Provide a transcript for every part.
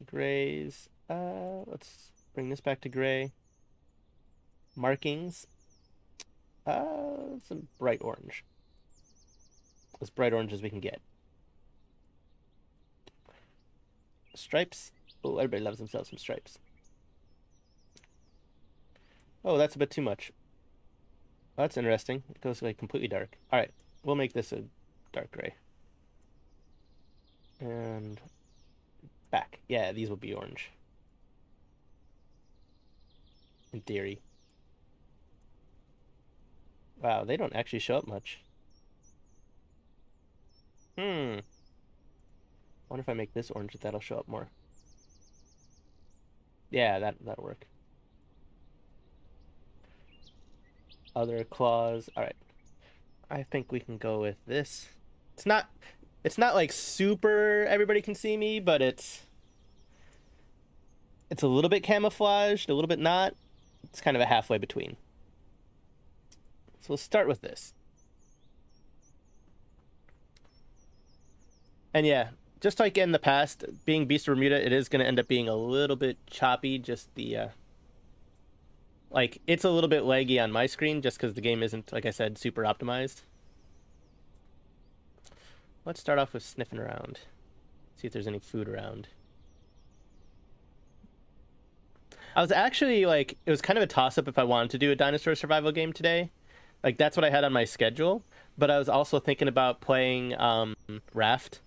Grays. Let's bring this back to gray. Markings. Some bright orange. As bright orange as we can get. Stripes. Oh, everybody loves themselves some stripes. Oh, that's a bit too much. Oh, that's interesting. It goes like completely dark. All right, we'll make this a dark gray. And back. Yeah, these will be orange. In theory. Wow, they don't actually show up much. Hmm. Wonder if I make this orange, if that'll show up more. Yeah, that'll work. Other claws. All right. I think we can go with this. It's not like super everybody can see me, but it's a little bit camouflaged, a little bit not. It's kind of a halfway between. So we'll start with this. And yeah, just like in the past, being Beasts of Bermuda, it is going to end up being a little bit choppy. Just the like it's a little bit laggy on my screen, just because the game isn't, like I said, super optimized. Let's start off with sniffing around, see if there's any food around. I was actually like, it was kind of a toss-up if I wanted to do a dinosaur survival game today. Like that's what I had on my schedule, but I was also thinking about playing Raft.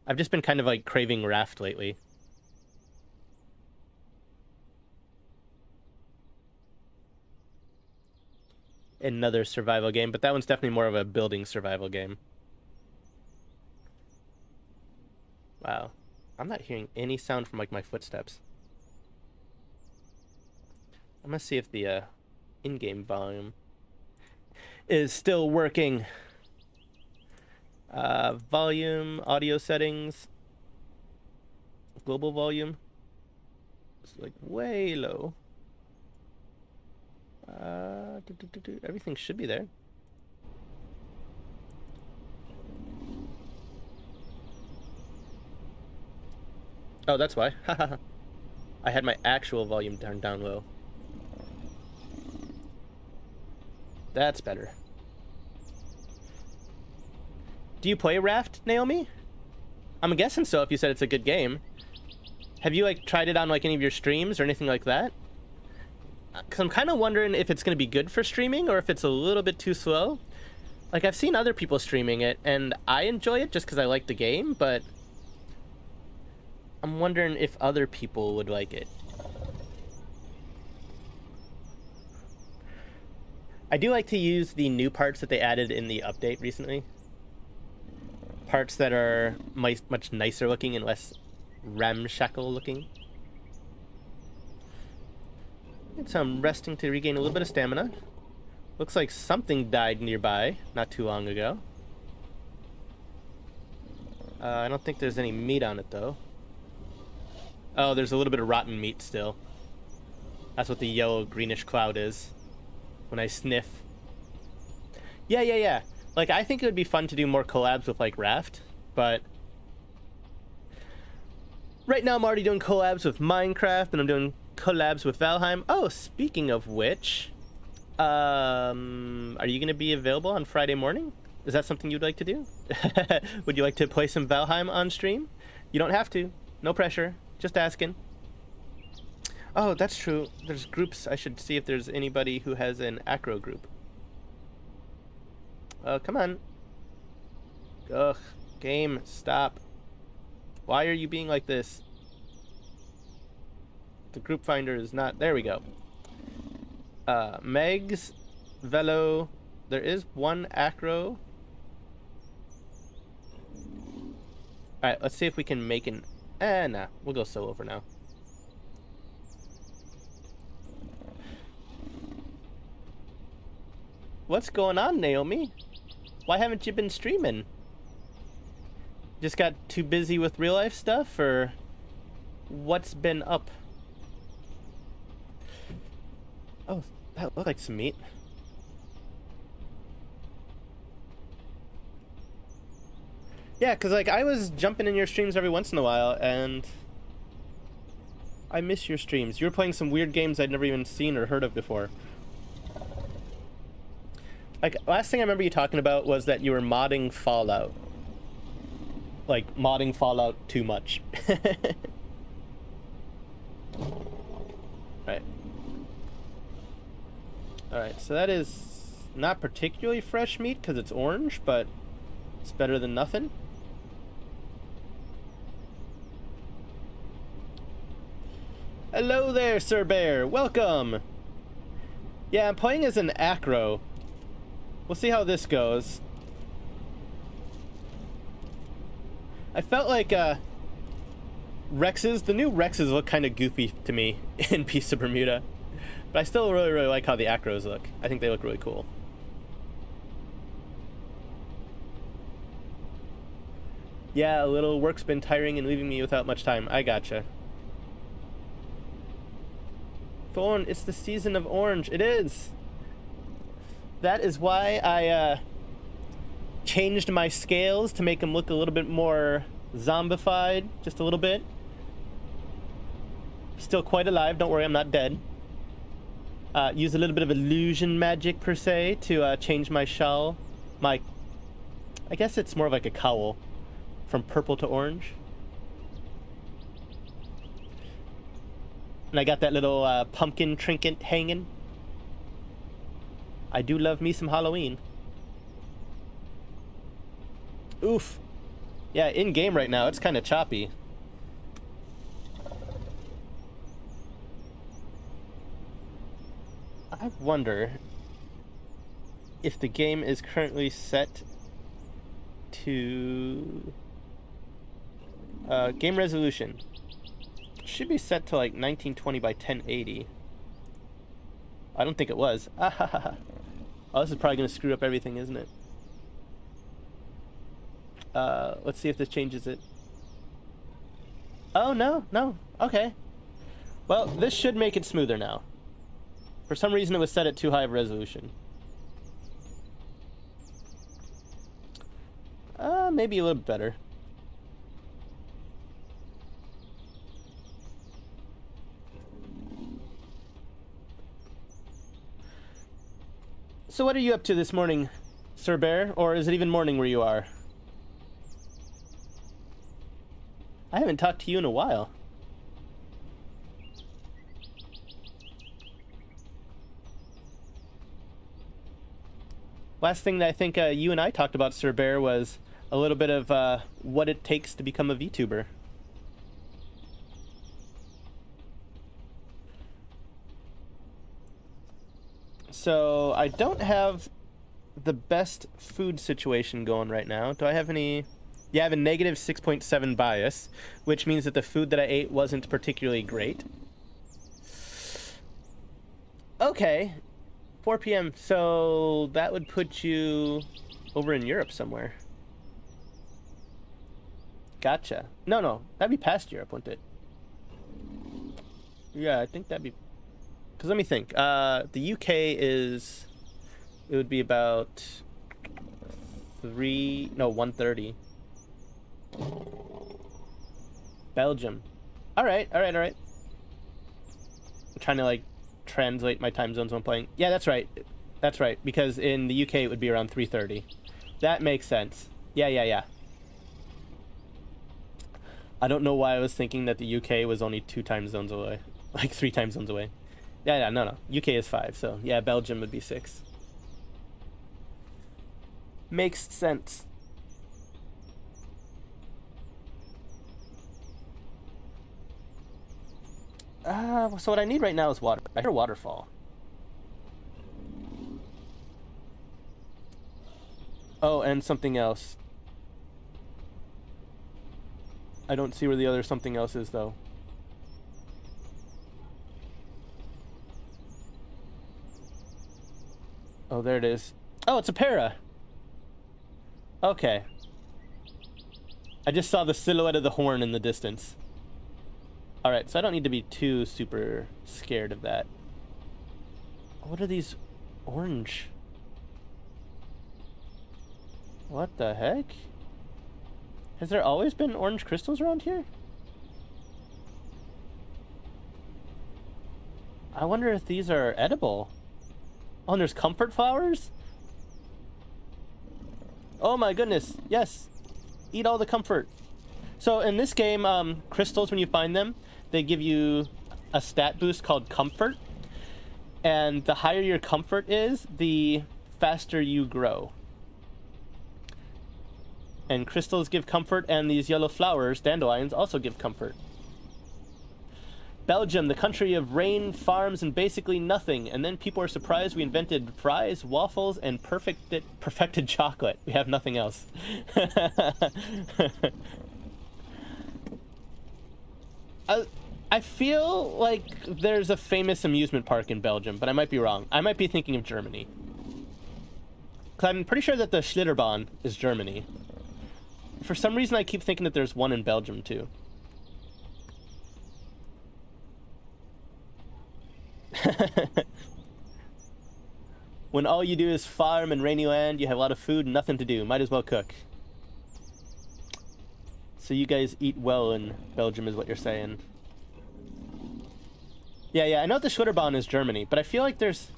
I've just been kind of like craving Raft lately. Another survival game, but that one's definitely more of a building survival game. Wow. I'm not hearing any sound from like my footsteps. I'm gonna see if the in-game volume is still working. Volume, audio settings, global volume. It's like way low. Everything should be there. Oh, that's why. I had my actual volume turned down low. That's better. Do you play Raft, Naomi? I'm guessing so if you said it's a good game. Have you like tried it on like any of your streams or anything like that? Because I'm kind of wondering if it's going to be good for streaming or if it's a little bit too slow. Like I've seen other people streaming it and I enjoy it just because I like the game, but I'm wondering if other people would like it. I do like to use the new parts that they added in the update recently. Parts that are much nicer looking and less ramshackle looking. Get some resting to regain a little bit of stamina. Looks like something died nearby not too long ago. I don't think there's any meat on it though. Oh, there's a little bit of rotten meat still. That's what the yellow greenish cloud is. When I sniff. Yeah. Like, I think it would be fun to do more collabs with, like, Raft, but right now I'm already doing collabs with Minecraft, and I'm doing collabs with Valheim. Oh, speaking of which, are you going to be available on Friday morning? Is that something you'd like to do? Would you like to play some Valheim on stream? You don't have to. No pressure. Just asking. Oh, that's true. There's groups. I should see if there's anybody who has an Acro group. Come on. Ugh. Game, stop. Why are you being like this? The group finder is not... There we go. Megs, Velo. There is one Acro. Alright, let's see if we can make an... nah. We'll go solo for now. What's going on, Naomi? Why haven't you been streaming? Just got too busy with real life stuff, or what's been up? Oh, that looked like some meat. Yeah, because like I was jumping in your streams every once in a while, and I miss your streams. You were playing some weird games I'd never even seen or heard of before. Like, last thing I remember you talking about was that you were modding Fallout. Like, modding Fallout too much. Right. Alright, so that is not particularly fresh meat because it's orange, but it's better than nothing. Hello there, Sir Bear. Welcome. Yeah, I'm playing as an Acro. We'll see how this goes. I felt like Rexes, the new Rexes look kind of goofy to me in Beasts of Bermuda. But I still really like how the Acros look. I think they look really cool. Yeah, a little work's been tiring and leaving me without much time. I gotcha. Thorn, it's the season of orange. It is. That is why I changed my scales to make them look a little bit more zombified, just a little bit. Still quite alive, don't worry, I'm not dead. Use a little bit of illusion magic, per se, to change my shawl. I guess it's more of like a cowl, from purple to orange. And I got that little pumpkin trinket hanging. I do love me some Halloween. Oof. Yeah, in game right now, it's kind of choppy. I wonder if the game is currently set to game resolution. It should be set to like 1920 by 1080. I don't think it was. Oh, this is probably going to screw up everything, isn't it? Let's see if this changes it. Oh, no. Okay. Well, this should make it smoother now. For some reason, it was set at too high of resolution. Maybe a little bit better. So what are you up to this morning, Sir Bear? Or is it even morning where you are? I haven't talked to you in a while. Last thing that I think you and I talked about, Sir Bear, was a little bit of what it takes to become a VTuber. So I don't have the best food situation going right now. Do I have any? Yeah, I have a negative 6.7 bias, which means that the food that I ate wasn't particularly great. Okay, 4 p.m. So that would put you over in Europe somewhere. Gotcha. No, that'd be past Europe, wouldn't it? Yeah, I think that'd be... Because let me think. The UK is... It would be about 1:30. Belgium. All right. I'm trying to like translate my time zones when I'm playing. Yeah, that's right. Because in the UK it would be around 3:30. That makes sense. Yeah. I don't know why I was thinking that the UK was only 2 time zones away, like 3 time zones away. Yeah, no. UK is 5, so yeah, Belgium would be 6. Makes sense. So what I need right now is water. I hear a waterfall. Oh, and something else. I don't see where the other something else is, though. Oh, there it is. Oh, it's a Ptera. Okay. I just saw the silhouette of the horn in the distance. Alright, so I don't need to be too super scared of that. What are these orange? What the heck? Has there always been orange crystals around here? I wonder if these are edible. Oh, and there's comfort flowers? Oh my goodness, yes. Eat all the comfort. So in this game, crystals, when you find them, they give you a stat boost called comfort. And the higher your comfort is, the faster you grow. And crystals give comfort, and these yellow flowers, dandelions, also give comfort. Belgium, the country of rain, farms, and basically nothing. And then people are surprised we invented fries, waffles, and perfected chocolate. We have nothing else. I feel like there's a famous amusement park in Belgium, but I might be wrong. I might be thinking of Germany. Because I'm pretty sure that the Schlitterbahn is Germany. For some reason, I keep thinking that there's one in Belgium, too. When all you do is farm in rainy land, you have a lot of food and nothing to do. Might as well cook. So you guys eat well in Belgium is what you're saying. Yeah, I know the Schlitterbahn is Germany, but I feel like there's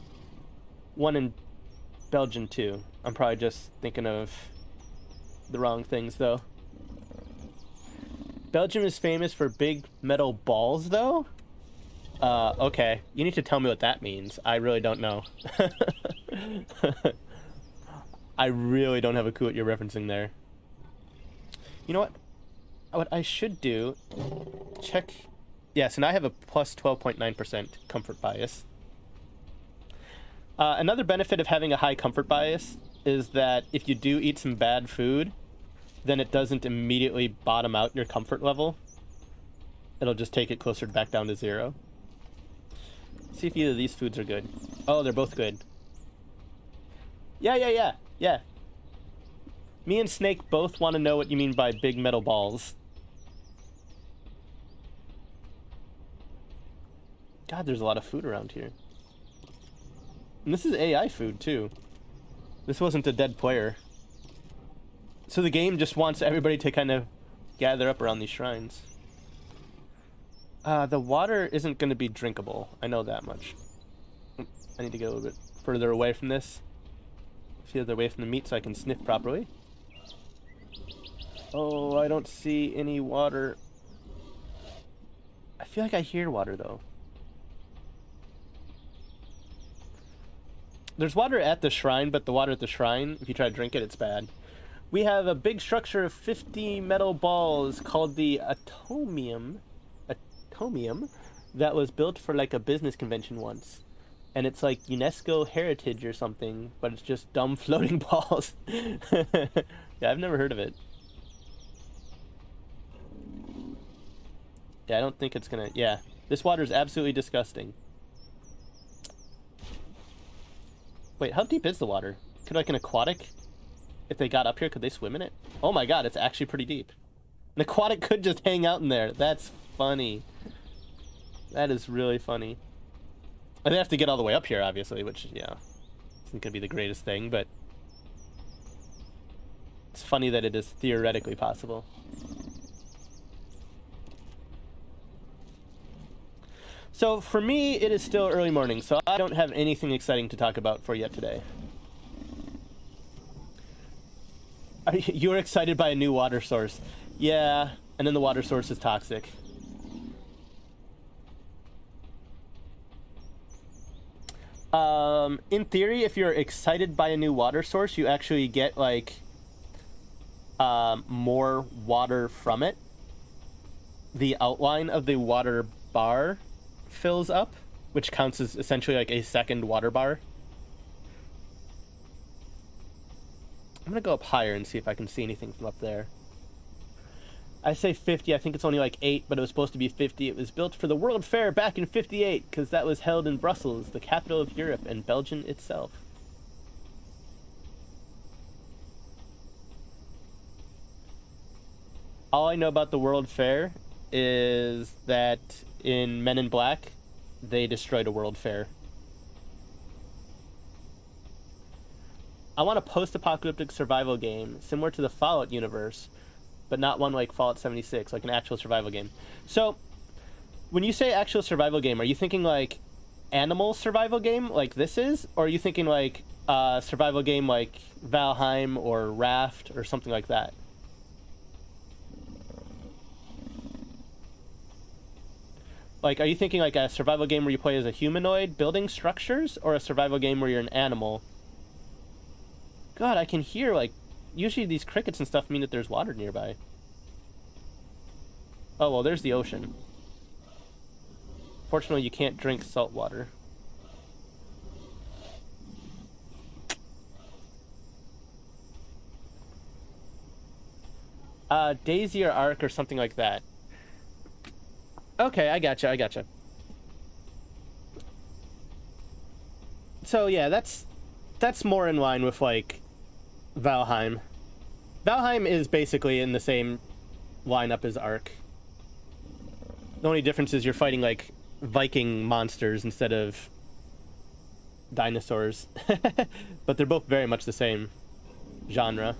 one in Belgium too. I'm probably just thinking of the wrong things though. Belgium is famous for big metal balls though? Okay. You need to tell me what that means. I really don't know. I really don't have a clue what you're referencing there. You know what? What I should do, check. Yes, and I have a plus 12.9% comfort bias. Another benefit of having a high comfort bias is that if you do eat some bad food, then it doesn't immediately bottom out your comfort level. It'll just take it closer back down to 0. Let's see if either of these foods are good. Oh, they're both good. Yeah. Me and Snake both want to know what you mean by big metal balls. God, there's a lot of food around here. And this is AI food, too. This wasn't a dead player. So the game just wants everybody to kind of gather up around these shrines. The water isn't going to be drinkable. I know that much. I need to get a little bit further away from this. Further away from the meat so I can sniff properly. Oh, I don't see any water. I feel like I hear water, though. There's water at the shrine, but the water at the shrine, if you try to drink it, it's bad. We have a big structure of 50 metal balls called the Atomium that was built for like a business convention once. And it's like UNESCO heritage or something, but it's just dumb floating balls. Yeah, I've never heard of it. Yeah, I don't think it's gonna... Yeah, this water is absolutely disgusting. Wait, how deep is the water? Could like an aquatic, if they got up here, could they swim in it? Oh my god, it's actually pretty deep. An aquatic could just hang out in there. That's funny. That is really funny. And they have to get all the way up here, obviously, which, yeah, isn't gonna be the greatest thing, but it's funny that it is theoretically possible. So for me, it is still early morning, so I don't have anything exciting to talk about for yet today. You're excited by a new water source. Yeah, and then the water source is toxic. In theory, if you're excited by a new water source, you actually get, like, more water from it. The outline of the water bar fills up, which counts as essentially like a second water bar. I'm gonna go up higher and see if I can see anything from up there. I say 50, I think it's only like 8, but it was supposed to be 50. It was built for the World Fair back in 58, because that was held in Brussels, the capital of Europe, and Belgium itself. All I know about the World Fair is that in Men in Black, they destroyed a World Fair. I want a post-apocalyptic survival game similar to the Fallout universe, but not one like Fallout 76, like an actual survival game. So, when you say actual survival game, are you thinking like animal survival game like this is, or are you thinking like a survival game like Valheim or Raft or something like that? Like, are you thinking like a survival game where you play as a humanoid building structures, or a survival game where you're an animal? God, I can hear, like, usually these crickets and stuff mean that there's water nearby. Oh, well, there's the ocean. Fortunately, you can't drink salt water. Daisy or Ark or something like that. Okay, I gotcha. So yeah, that's more in line with like Valheim. Valheim is basically in the same lineup as Ark. The only difference is you're fighting like Viking monsters instead of dinosaurs. But they're both very much the same genre.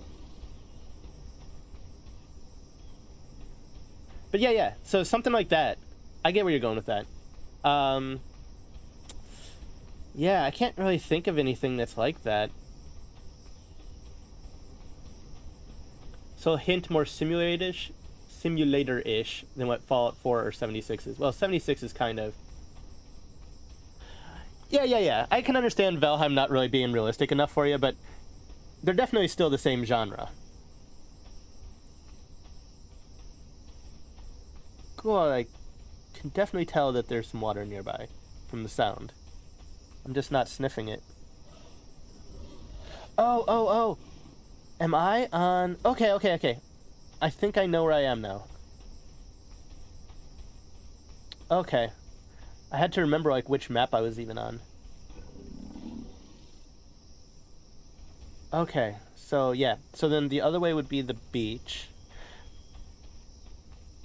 But yeah, so something like that. I get where you're going with that. Yeah, I can't really think of anything that's like that. So hint more simulator-ish than what Fallout 4 or 76 is. Well, 76 is kind of... Yeah. I can understand Valheim not really being realistic enough for you, but they're definitely still the same genre. Cool, I can definitely tell that there's some water nearby from the sound. I'm just not sniffing it. Oh. Am I on... Okay. I think I know where I am now. Okay. I had to remember, like, which map I was even on. Okay, so, yeah. So then the other way would be the beach.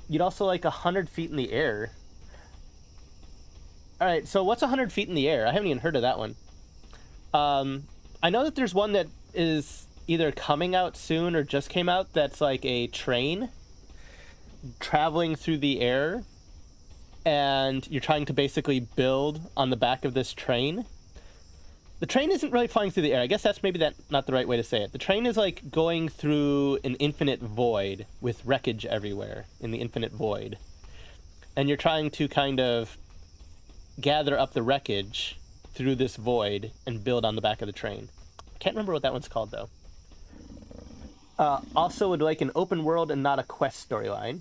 You'd also like 100 feet in the air. Alright, so what's 100 feet in the air? I haven't even heard of that one. I know that there's one that is either coming out soon or just came out that's like a train traveling through the air, and you're trying to basically build on the back of this train. The train isn't really flying through the air. I guess that's maybe not the right way to say it. The train is like going through an infinite void with wreckage everywhere in the infinite void. And you're trying to kind of gather up the wreckage through this void and build on the back of the train. I can't remember what that one's called, though. Also would like an open world and not a quest storyline.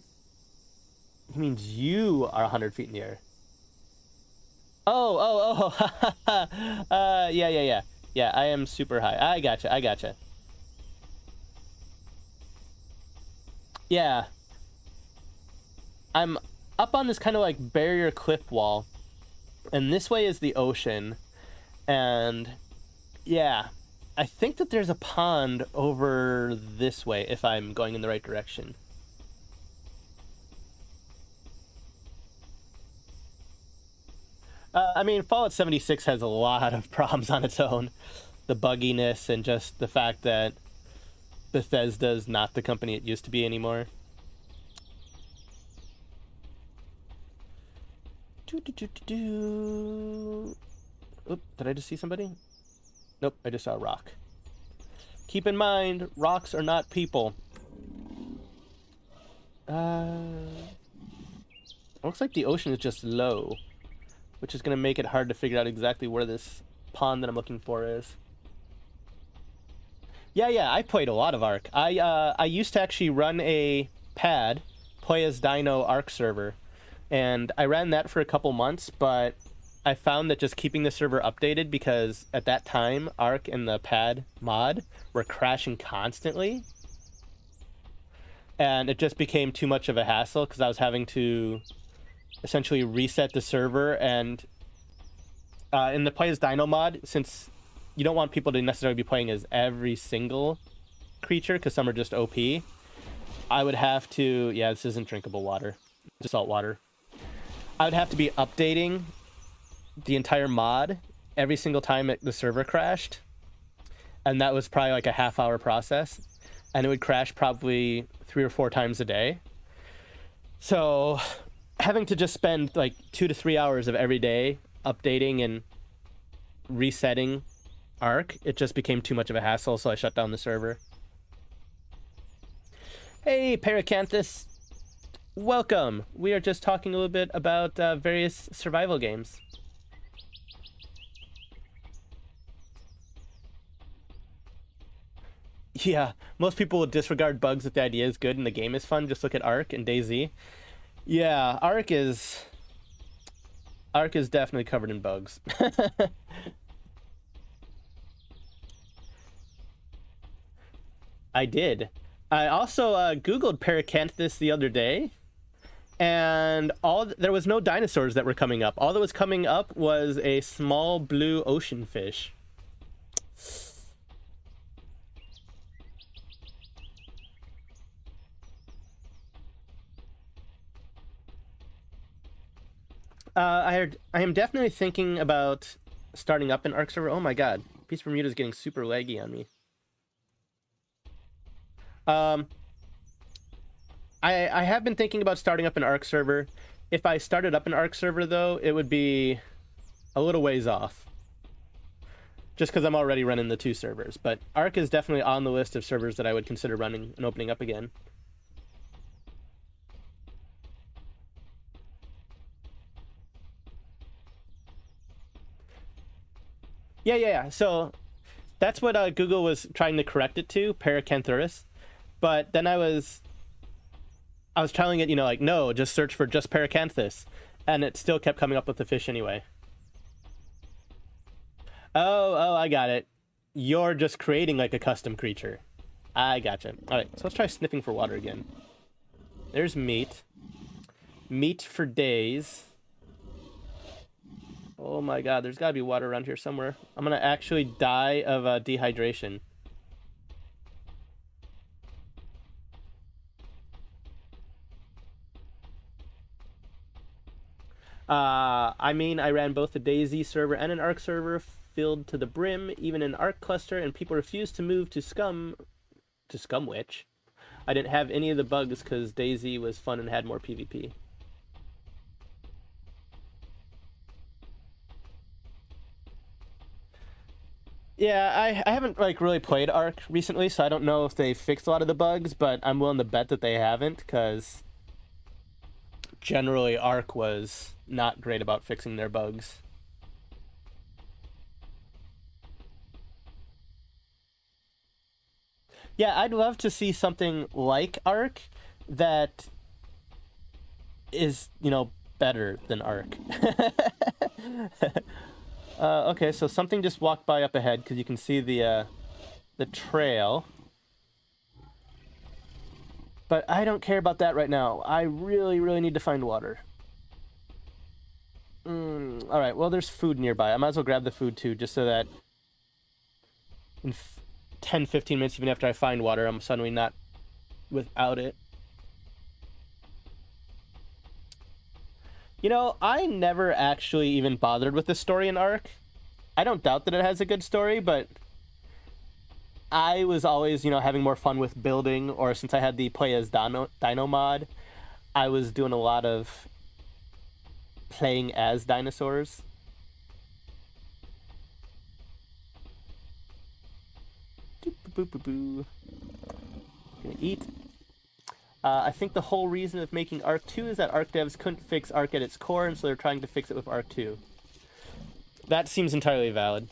It means you are 100 feet in the air. Oh. Yeah. Yeah, I am super high. I gotcha. Yeah. I'm up on this kind of like barrier cliff wall, and this way is the ocean, and yeah, I think that there's a pond over this way if I'm going in the right direction. I mean, Fallout 76 has a lot of problems on its own. The bugginess and just the fact that Bethesda is not the company it used to be anymore. Oop, did I just see somebody? Nope, I just saw a rock. Keep in mind, rocks are not people. Looks like the ocean is just low, which is going to make it hard to figure out exactly where this pond that I'm looking for is. Yeah, I played a lot of Ark. I used to actually run a pad, play as Dino Ark server, and I ran that for a couple months, but I found that just keeping the server updated, because at that time, Ark and the pad mod were crashing constantly, and it just became too much of a hassle because I was having to essentially reset the server. And in the play as Dino mod, since you don't want people to necessarily be playing as every single creature because some are just OP, I would have to... Yeah, this isn't drinkable water. Just salt water. I would have to be updating the entire mod every single time the server crashed. And that was probably like a half-hour process. And it would crash probably 3 or 4 times a day. So having to just spend like 2 to 3 hours of every day updating and resetting Ark, it just became too much of a hassle, so I shut down the server. Hey, Paracanthus. Welcome. We are just talking a little bit about various survival games. Yeah, most people would disregard bugs if the idea is good and the game is fun. Just look at Ark and DayZ. Yeah, Ark is definitely covered in bugs. I did. I also Googled Paracanthus the other day, and there was no dinosaurs that were coming up. All that was coming up was a small blue ocean fish. I am definitely thinking about starting up an Ark server. Oh my god, Beasts of Bermuda is getting super laggy on me. I have been thinking about starting up an Ark server. If I started up an Ark server, though, it would be a little ways off. Just because I'm already running the 2 servers. But Ark is definitely on the list of servers that I would consider running and opening up again. Yeah. So that's what Google was trying to correct it to, Paracanthurus. But then I was telling it, like, no, just search for just Paracanthus. And it still kept coming up with the fish anyway. Oh, I got it. You're just creating like a custom creature. I gotcha. Alright, so let's try sniffing for water again. There's meat. Meat for days. Oh my god, there's gotta be water around here somewhere. I'm gonna actually die of dehydration. I mean, I ran both a DayZ server and an Ark server, filled to the brim, even an Ark cluster, and people refused to move to Scumwitch. I didn't have any of the bugs because DayZ was fun and had more PvP. Yeah, I haven't like really played Ark recently, so I don't know if they fixed a lot of the bugs, but I'm willing to bet that they haven't, because generally Ark was not great about fixing their bugs. Yeah, I'd love to see something like Ark that is, better than Ark. Okay, so something just walked by up ahead because you can see the trail. But I don't care about that right now. I really, really need to find water. Alright, well, there's food nearby. I might as well grab the food too, just so that in 10, 15 minutes, even after I find water, I'm suddenly not without it. I never actually even bothered with the story in Ark. I don't doubt that it has a good story, but I was always, having more fun with building, or since I had the play as Dino mod, I was doing a lot of playing as dinosaurs. Gonna eat. I think the whole reason of making Ark 2 is that Ark devs couldn't fix Ark at its core, and so they're trying to fix it with Ark 2. That seems entirely valid.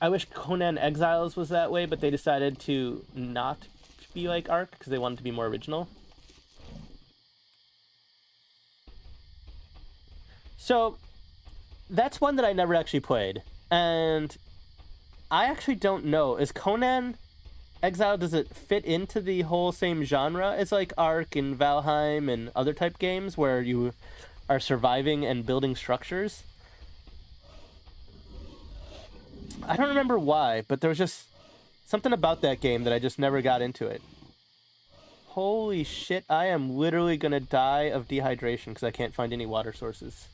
I wish Conan Exiles was that way, but they decided to not be like Ark because they wanted to be more original. So, that's one that I never actually played. And I actually don't know. Is Conan Exile, does it fit into the whole same genre as like Ark and Valheim and other type games where you are surviving and building structures? I don't remember why, but there was just something about that game that I just never got into it. Holy shit, I am literally gonna die of dehydration because I can't find any water sources.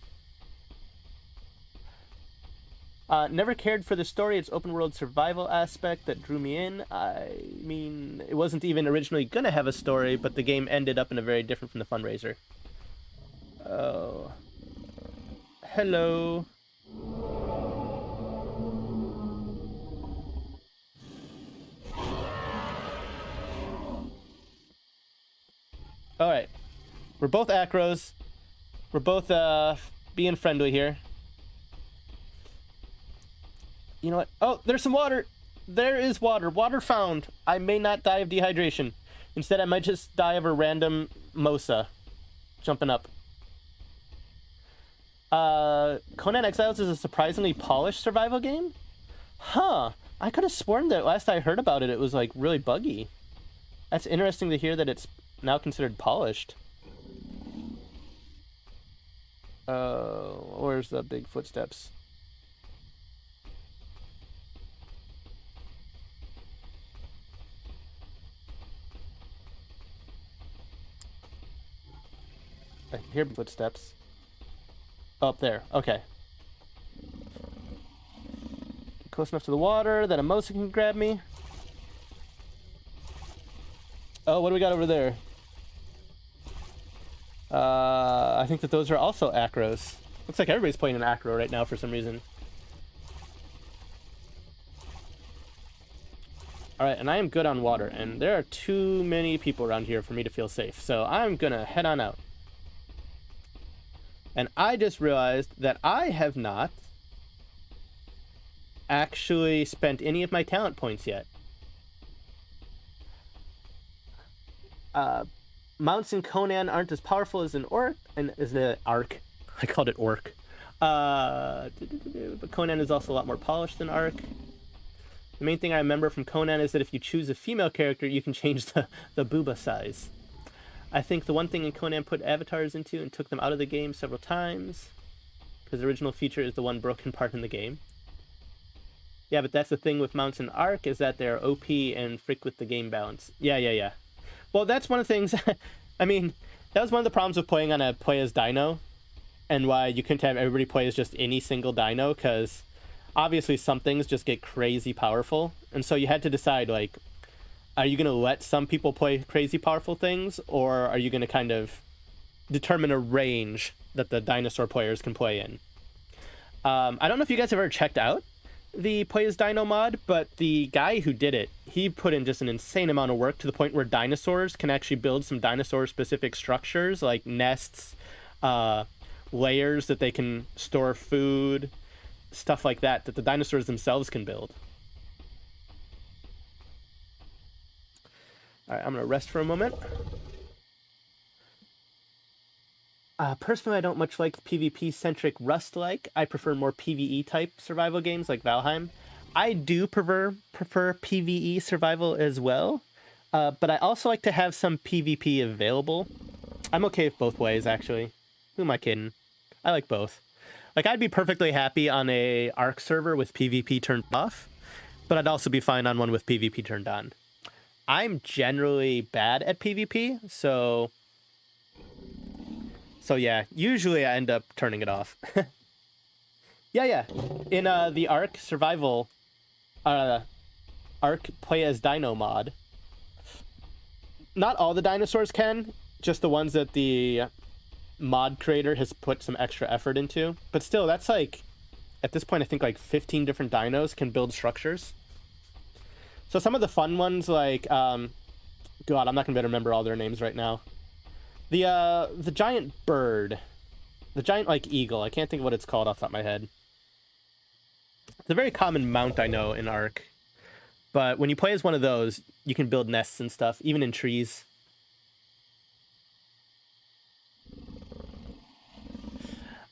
Never cared for the story. It's open world survival aspect that drew me in. I mean, it wasn't even originally gonna have a story, but the game ended up in a very different from the fundraiser. Oh. Hello. both Acros. We're both being friendly here. You know what? Oh, there's some water. There is water. Water found. I may not die of dehydration. Instead, I might just die of a random Mosa jumping up. Conan Exiles is a surprisingly polished survival game? Huh. I could have sworn that last I heard about it, it was like really buggy. That's interesting to hear that it's now considered polished. Where's the big footsteps? I hear footsteps. Oh, up there. Okay. Get close enough to the water that a Mosa can grab me. Oh, what do we got over there? I think that those are also Acros. Looks like everybody's playing an Acro right now for some reason. Alright, and I am good on water, and there are too many people around here for me to feel safe, so I'm gonna head on out. And I just realized that I have not actually spent any of my talent points yet. Mounts in Conan aren't as powerful as an orc, and as an arc. I called it orc. But Conan is also a lot more polished than arc. The main thing I remember from Conan is that if you choose a female character, you can change the booba size. I think the one thing in Conan put avatars into and took them out of the game several times, because the original feature is the one broken part in the game. Yeah, but that's the thing with mounts in arc, is that they're OP and frick with the game balance. Yeah. Well, that's one of the things, I mean, that was one of the problems with playing on a play as Dino, and why you couldn't have everybody play as just any single Dino, because obviously some things just get crazy powerful, and so you had to decide, like, are you going to let some people play crazy powerful things, or are you going to kind of determine a range that the dinosaur players can play in? I don't know if you guys have ever checked out the Play as Dino mod, but the guy who did it, he put in just an insane amount of work to the point where dinosaurs can actually build some dinosaur-specific structures, like nests, layers that they can store food, stuff like that, that the dinosaurs themselves can build. Alright, I'm going to rest for a moment. Personally, I don't much like PvP-centric Rust-like. I prefer more PvE-type survival games like Valheim. I do prefer PvE survival as well, but I also like to have some PvP available. I'm okay with both ways, actually. Who am I kidding? I like both. Like, I'd be perfectly happy on a Ark server with PvP turned off, but I'd also be fine on one with PvP turned on. I'm generally bad at PvP, so yeah, usually I end up turning it off. Yeah. In the Ark survival, Ark Play as Dino mod, not all the dinosaurs can, just the ones that the mod creator has put some extra effort into. But still, that's like, at this point, I think like 15 different dinos can build structures. So some of the fun ones, like, God, I'm not gonna be able to remember all their names right now. The giant bird, the giant, like, eagle, I can't think of what it's called off the top of my head. It's a very common mount, I know, in Ark. But when you play as one of those, you can build nests and stuff, even in trees.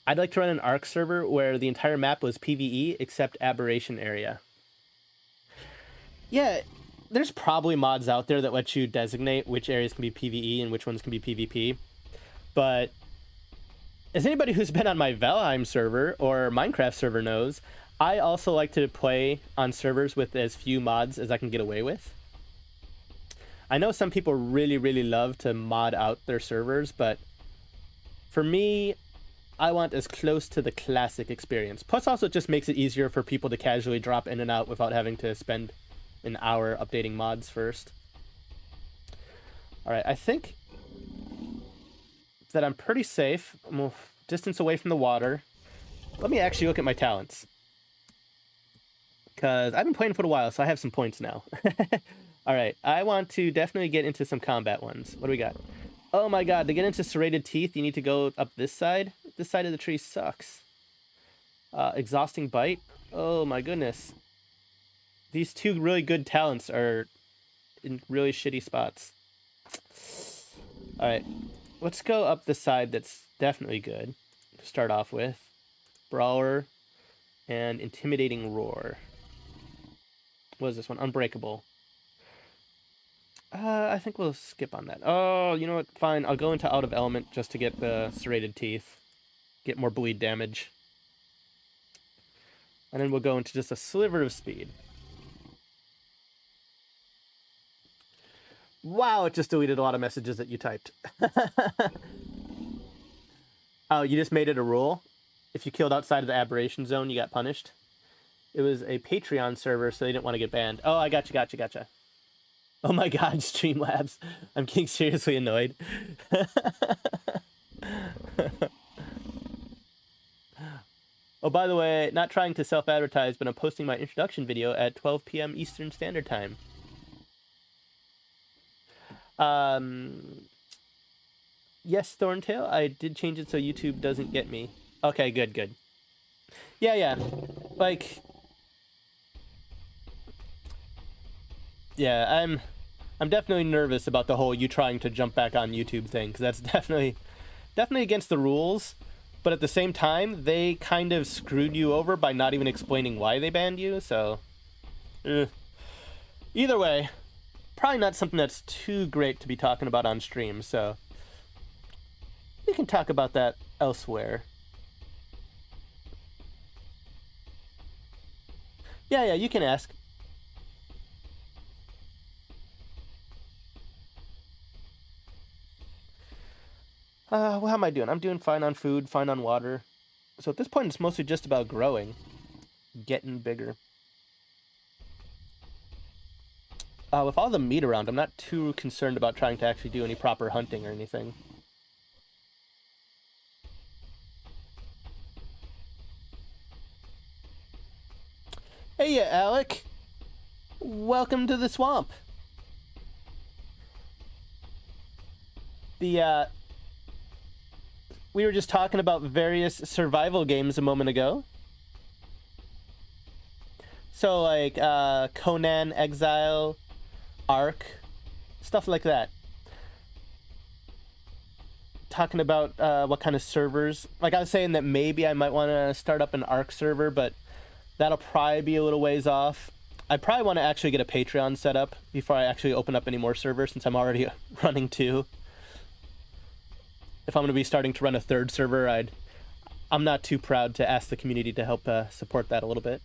I'd like to run an Ark server where the entire map was PvE except Aberration Area. Yeah, there's probably mods out there that let you designate which areas can be PvE and which ones can be PvP. But as anybody who's been on my Valheim server or Minecraft server knows, I also like to play on servers with as few mods as I can get away with. I know some people really, really love to mod out their servers, but for me, I want as close to the classic experience. Plus, also, it just makes it easier for people to casually drop in and out without having to spend an hour updating mods first. Alright, I think that I'm pretty safe. I'm a distance away from the water. Let me actually look at my talents, because I've been playing for a while, so I have some points now. Alright, I want to definitely get into some combat ones. What do we got? Oh my god, to get into serrated teeth, you need to go up this side. This side of the tree sucks. Exhausting bite. Oh my goodness. These two really good talents are in really shitty spots. Alright, let's go up the side that's definitely good to start off with. Brawler and Intimidating Roar. What is this one? Unbreakable. I think we'll skip on that. Oh, you know what? Fine, I'll go into Out of Element just to get the serrated teeth. Get more bleed damage. And then we'll go into just a sliver of speed. Wow, it just deleted a lot of messages that you typed. Oh, you just made it a rule? If you killed outside of the aberration zone, you got punished? It was a Patreon server, so they didn't want to get banned. Oh, I gotcha. Oh my god, Streamlabs. I'm getting seriously annoyed. Oh, by the way, not trying to self-advertise, but I'm posting my introduction video at 12 p.m. Eastern Standard Time. Yes, Thorntail, I did change it so YouTube doesn't get me. Okay, good. Yeah. Like... Yeah, I'm definitely nervous about the whole you trying to jump back on YouTube thing, because that's definitely against the rules. But at the same time, they kind of screwed you over by not even explaining why they banned you, so... Either way, probably not something that's too great to be talking about on stream, so... We can talk about that elsewhere. Yeah, you can ask. Well, how am I doing? I'm doing fine on food, fine on water. So at this point, it's mostly just about growing. Getting bigger. With all the meat around, I'm not too concerned about trying to actually do any proper hunting or anything. Hey, Alec! Welcome to the swamp! We were just talking about various survival games a moment ago. So, like, Conan Exile, Ark, stuff like that. Talking about what kind of servers. Like, I was saying that maybe I might want to start up an Ark server, but that'll probably be a little ways off. I probably want to actually get a Patreon set up before I actually open up any more servers, since I'm already running 2. If I'm going to be starting to run a 3rd server, I'm not too proud to ask the community to help support that a little bit.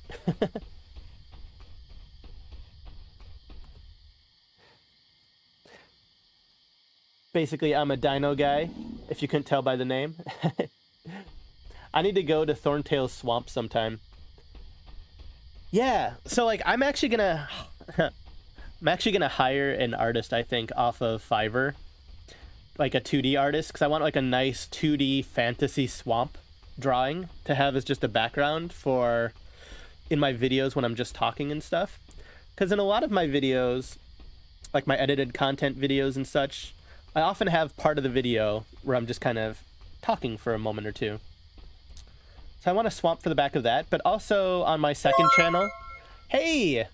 Basically, I'm a dino guy, if you couldn't tell by the name. I need to go to Thorntail's swamp sometime. Yeah, so like I'm actually gonna hire an artist, I think, off of Fiverr. Like a 2D artist, because I want like a nice 2D fantasy swamp drawing to have as just a background for in my videos when I'm just talking and stuff. Because in a lot of my videos, like my edited content videos and such, I often have part of the video where I'm just kind of talking for a moment or two. So I want a swamp for the back of that, but also on my second channel. Hey!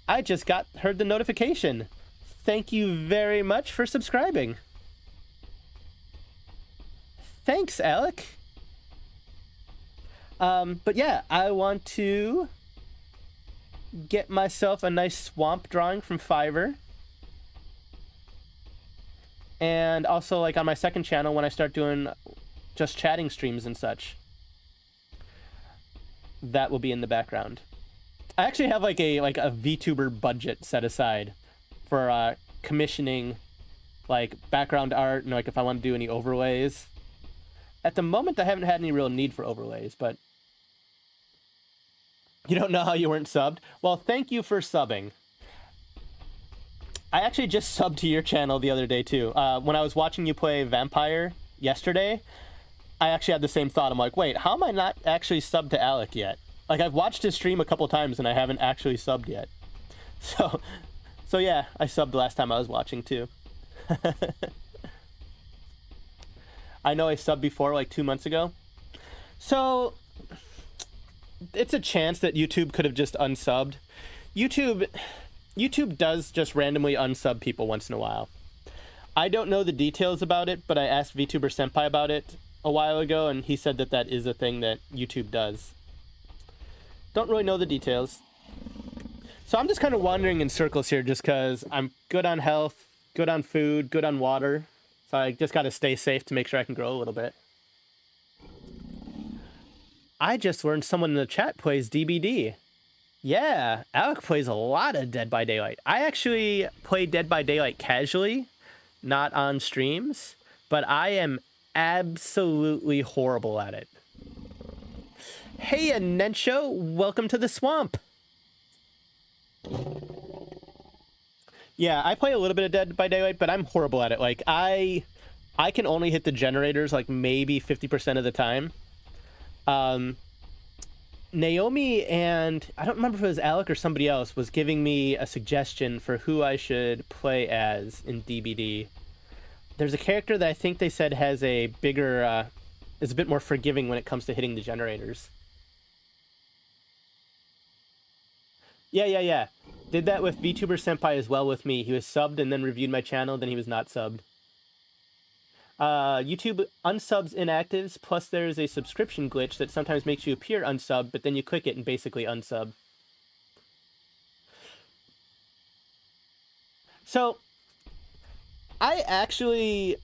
I just heard the notification. Thank you very much for subscribing. Thanks, Alec. But yeah, I want to get myself a nice swamp drawing from Fiverr. And also, like, on my second channel, when I start doing just chatting streams and such, that will be in the background. I actually have, like a VTuber budget set aside for commissioning, like, background art and, like, if I want to do any overlays. At the moment, I haven't had any real need for overlays, but... You don't know how you weren't subbed? Well, thank you for subbing. I actually just subbed to your channel the other day, too. When I was watching you play Vampire yesterday, I actually had the same thought. I'm like, wait, how am I not actually subbed to Alec yet? Like, I've watched his stream a couple times, and I haven't actually subbed yet. So yeah, I subbed last time I was watching, too. I know I subbed before, like 2 months ago. So it's a chance that YouTube could have just unsubbed. YouTube does just randomly unsub people once in a while. I don't know the details about it, but I asked VTuber Senpai about it a while ago, and he said that that is a thing that YouTube does. Don't really know the details. So I'm just kind of wandering in circles here just because I'm good on health, good on food, good on water. So I just got to stay safe to make sure I can grow a little bit. I just learned someone in the chat plays DBD. Yeah, Alec plays a lot of Dead by Daylight. I actually play Dead by Daylight casually, not on streams, but I am absolutely horrible at it. Hey, Anensho, welcome to the swamp. Yeah, I play a little bit of Dead by Daylight, but I'm horrible at it. Like, I can only hit the generators like maybe 50% of the time. Naomi and I don't remember if it was Alec or somebody else was giving me a suggestion for who I should play as in DBD. There's a character that I think they said has a bigger, is a bit more forgiving when it comes to hitting the generators. Yeah. Did that with VTuber Senpai as well with me. He was subbed and then reviewed my channel, then he was not subbed. YouTube unsubs inactives, plus there's a subscription glitch that sometimes makes you appear unsubbed, but then you click it and basically unsub. So, I actually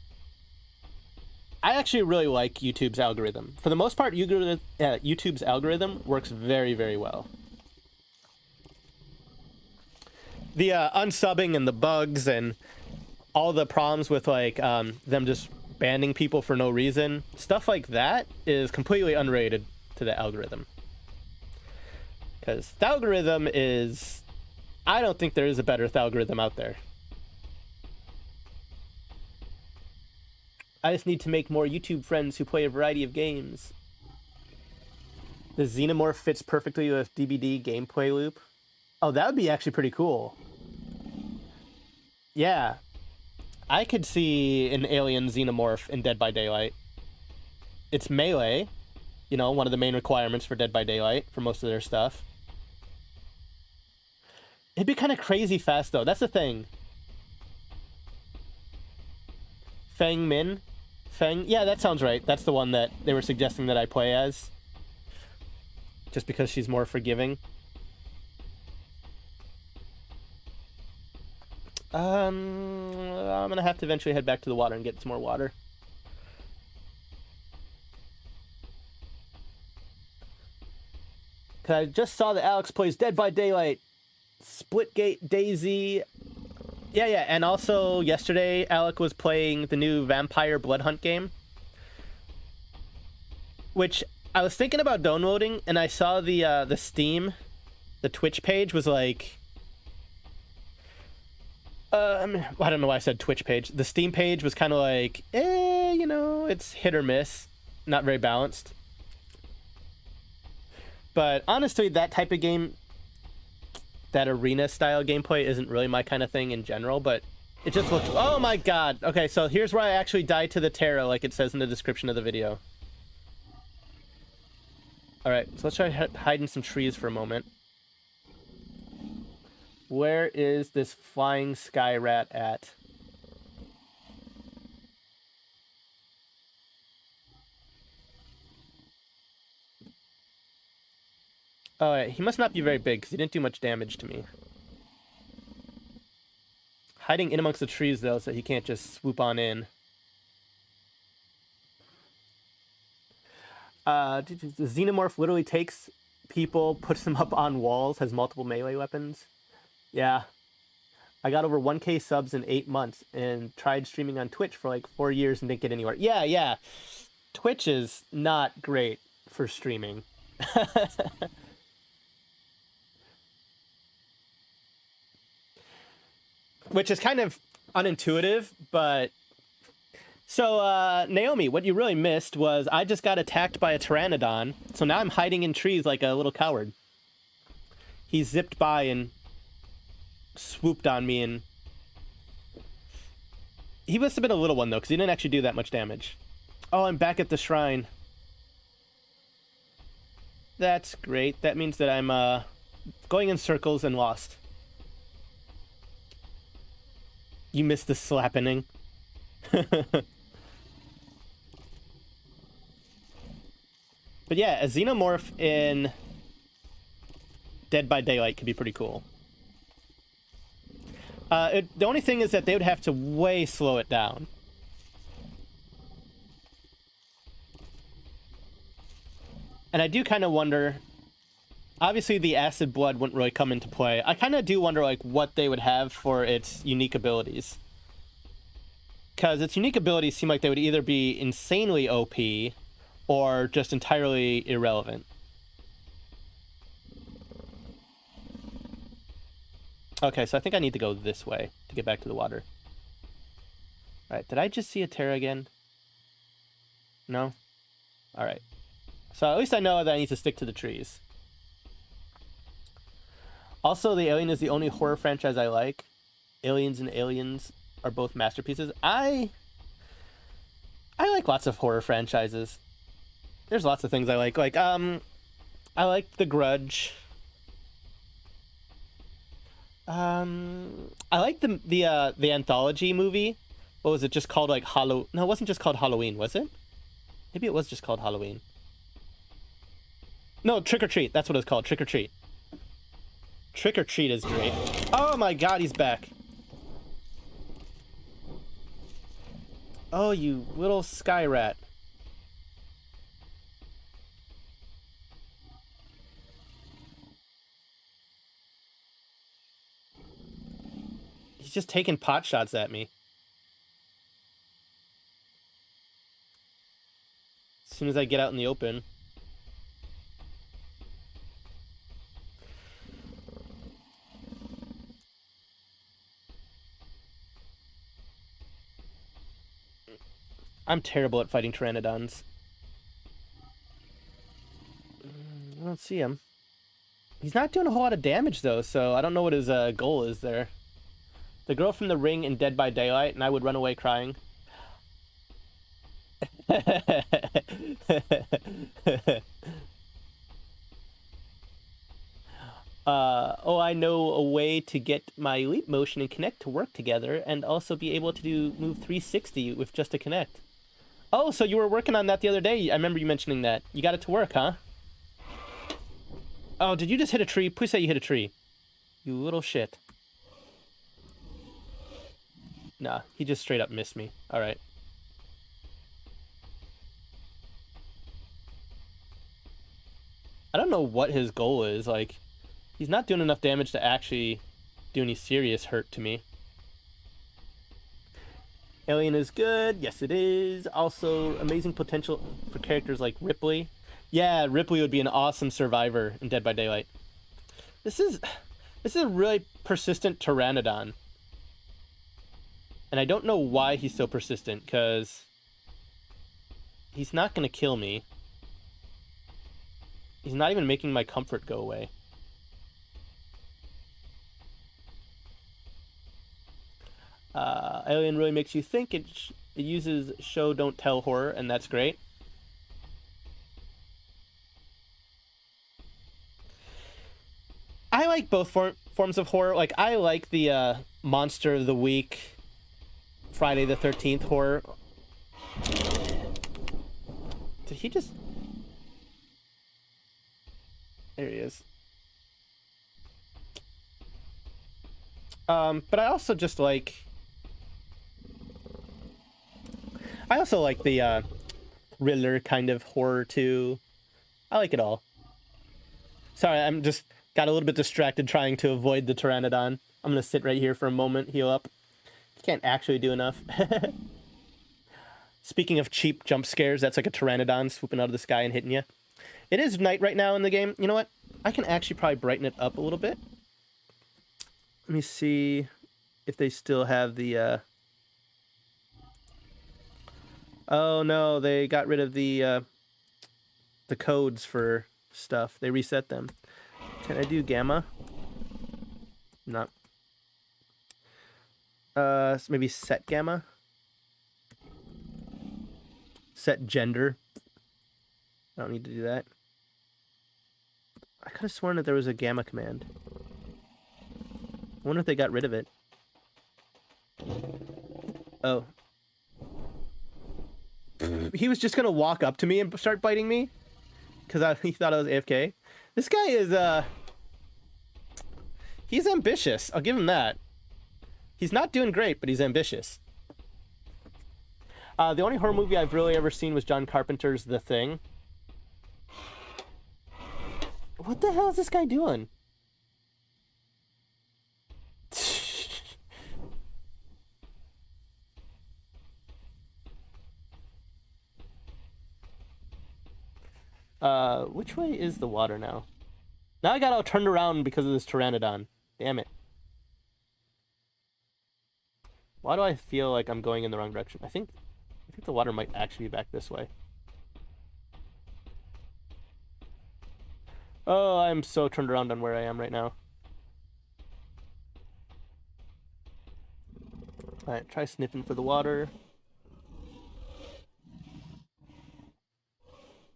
really like YouTube's algorithm. For the most part, YouTube's algorithm works very, very well. The unsubbing and the bugs and all the problems with like them just banning people for no reason, stuff like that is completely unrelated to the algorithm. Because the algorithm is, I don't think there is a better algorithm out there. I just need to make more YouTube friends who play a variety of games. The Xenomorph fits perfectly with DBD gameplay loop. Oh, that would be actually pretty cool. Yeah. I could see an alien Xenomorph in Dead by Daylight. It's melee, you know, one of the main requirements for Dead by Daylight for most of their stuff. It'd be kind of crazy fast, though. That's the thing. Feng Min? Feng? Yeah, that sounds right. That's the one that they were suggesting that I play as. Just because she's more forgiving. I'm gonna have to eventually head back to the water and get some more water. Cause I just saw that Alex plays Dead by Daylight, Splitgate, Daisy. Yeah, and also yesterday Alec was playing the new Vampire Blood Hunt game, which I was thinking about downloading, and I saw the Steam, the Twitch page was like. I don't know why I said Twitch page. The Steam page was kind of like, you know, it's hit or miss. Not very balanced. But honestly, that type of game, that arena-style gameplay isn't really my kind of thing in general, but it just looked... Oh my god! Okay, so here's where I actually died to the Ptera, like it says in the description of the video. Alright, so let's try to hide in some trees for a moment. Where is this flying sky rat at? Oh, he must not be very big because he didn't do much damage to me. Hiding in amongst the trees, though, so he can't just swoop on in. The Xenomorph literally takes people, puts them up on walls, has multiple melee weapons. Yeah. I got over 1K subs in 8 months and tried streaming on Twitch for like 4 years and didn't get anywhere. Yeah. Twitch is not great for streaming. Which is kind of unintuitive, but... So, Naomi, what you really missed was I just got attacked by a pteranodon, so now I'm hiding in trees like a little coward. He zipped by and swooped on me, and he must have been a little one, though, because he didn't actually do that much damage. Oh, I'm back at the shrine. That's great. That means that I'm going in circles and lost. You missed the slappening. But yeah, a xenomorph in Dead by Daylight could be pretty cool. The only thing is that they would have to way slow it down. And I do kind of wonder, obviously the acid blood wouldn't really come into play. I kind of do wonder like what they would have for its unique abilities. Because its unique abilities seem like they would either be insanely OP or just entirely irrelevant. Okay, so I think I need to go this way to get back to the water. Alright, did I just see a Ptera again? No? Alright. So at least I know that I need to stick to the trees. Also, the Alien is the only horror franchise I like. Aliens and Aliens are both masterpieces. I like lots of horror franchises. There's lots of things I like. Like, I like The Grudge. I like the anthology movie. What was it just called? Like No, it wasn't just called Halloween, was it? Maybe it was just called Halloween. No, Trick or Treat. That's what it's called. Trick or Treat. Trick or Treat is great. Oh my god, he's back. Oh, you little sky rat. He's just taking pot shots at me. As soon as I get out in the open. I'm terrible at fighting pteranodons. I don't see him. He's not doing a whole lot of damage, though, so I don't know what his goal is there. The girl from The Ring in Dead by Daylight, and I would run away crying. Oh, I know a way to get my leap motion and Kinect to work together, and also be able to move 360 with just a Kinect. Oh, so you were working on that the other day. I remember you mentioning that. You got it to work, huh? Oh, did you just hit a tree? Please say you hit a tree. You little shit. Nah, he just straight up missed me. Alright. I don't know what his goal is. Like, he's not doing enough damage to actually do any serious hurt to me. Alien is good. Yes, it is. Also, amazing potential for characters like Ripley. Yeah, Ripley would be an awesome survivor in Dead by Daylight. This is a really persistent pteranodon. And I don't know why he's so persistent, because he's not going to kill me. He's not even making my comfort go away. Alien really makes you think. It uses show don't tell horror, and that's great. I like both forms of horror. Like, I like the Monster of the Week, Friday the 13th horror. Did he just... There he is. But I also just like... I also like the thriller kind of horror too. I like it all. Sorry, I'm just got a little bit distracted trying to avoid the pteranodon. I'm gonna sit right here for a moment, heal up. Can't actually do enough. Speaking of cheap jump scares, that's like a pteranodon swooping out of the sky and hitting you. It is night right now in the game. You know what? I can actually probably brighten it up a little bit. Let me see if they still have the... Oh no, they got rid of the codes for stuff. They reset them. Can I do gamma? No. So maybe set gamma. Set gender. I don't need to do that. I could have sworn that there was a gamma command. I wonder if they got rid of it. Oh. He was just gonna walk up to me and start biting me? Because he thought I was AFK. This guy is, he's ambitious. I'll give him that. He's not doing great, but he's ambitious. The only horror movie I've really ever seen was John Carpenter's The Thing. What the hell is this guy doing? Which way is the water now? Now I got all turned around because of this pteranodon. Damn it. Why do I feel like I'm going in the wrong direction? I think the water might actually be back this way. Oh, I'm so turned around on where I am right now. Alright, try sniffing for the water.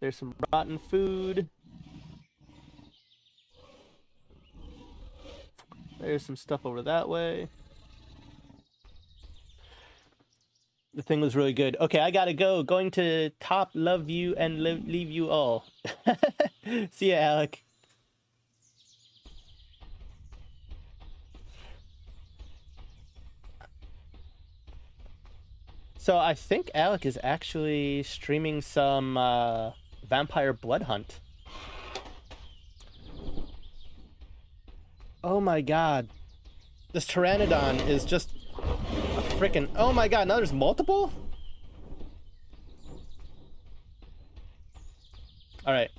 There's some rotten food. There's some stuff over that way. The thing was really good. Okay, I gotta go. Going to top, love you, and leave you all. See ya, Alec. So I think Alec is actually streaming some Vampire Blood Hunt. Oh my god. This Pteranodon is just a freaking... Oh my god, now there's multiple? Alright.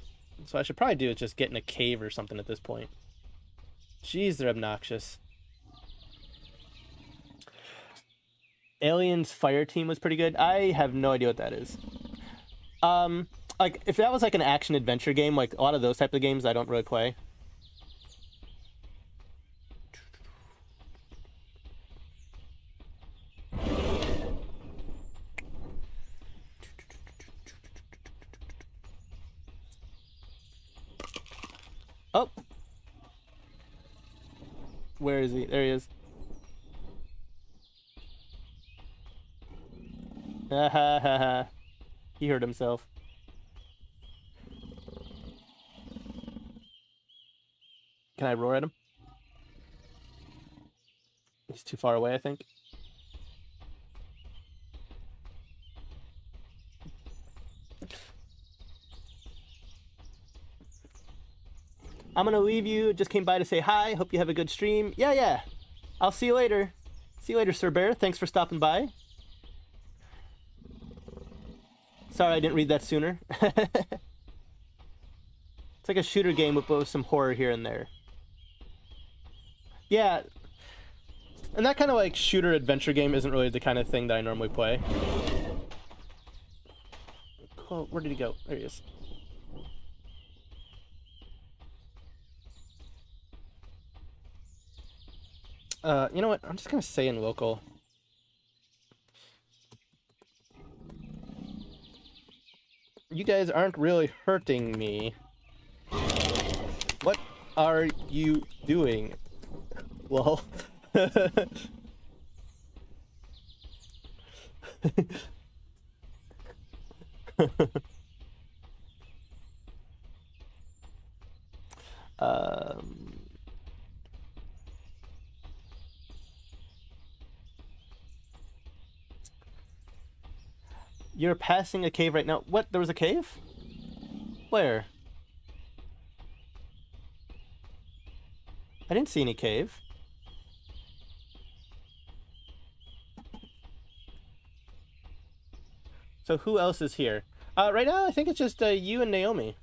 So I should probably do is just get in a cave or something at this point. Jeez, they're obnoxious. Aliens Fire Team was pretty good. I have no idea what that is. Like, if that was like an action-adventure game, like a lot of those type of games I don't really play. Oh! Where is he? There he is. Ha ha ha ha. He hurt himself. Can I roar at him? He's too far away, I think. I'm gonna leave you. Just came by to say hi. Hope you have a good stream. Yeah. I'll see you later. See you later, Sir Bear. Thanks for stopping by. Sorry I didn't read that sooner. It's like a shooter game with both some horror here and there. Yeah. And that kind of like shooter adventure game isn't really the kind of thing that I normally play. Cool. Where did he go? There he is. You know what? I'm just gonna say in local. You guys aren't really hurting me. What are you doing? Well. You're passing a cave right now. What? There was a cave? Where? I didn't see any cave. So who else is here? Right now I think it's just you and Naomi.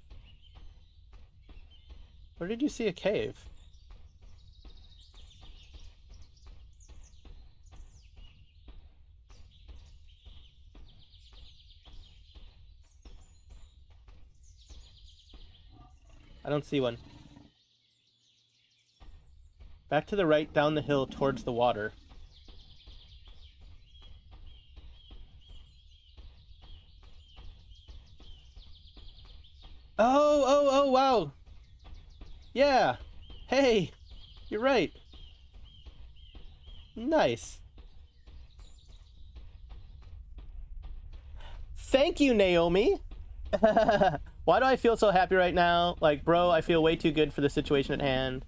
Where did you see a cave? I don't see one. Back to the right, down the hill, towards the water. Oh, wow. Yeah. Hey, you're right. Nice. Thank you, Naomi. Why do I feel so happy right now? Like, bro, I feel way too good for the situation at hand.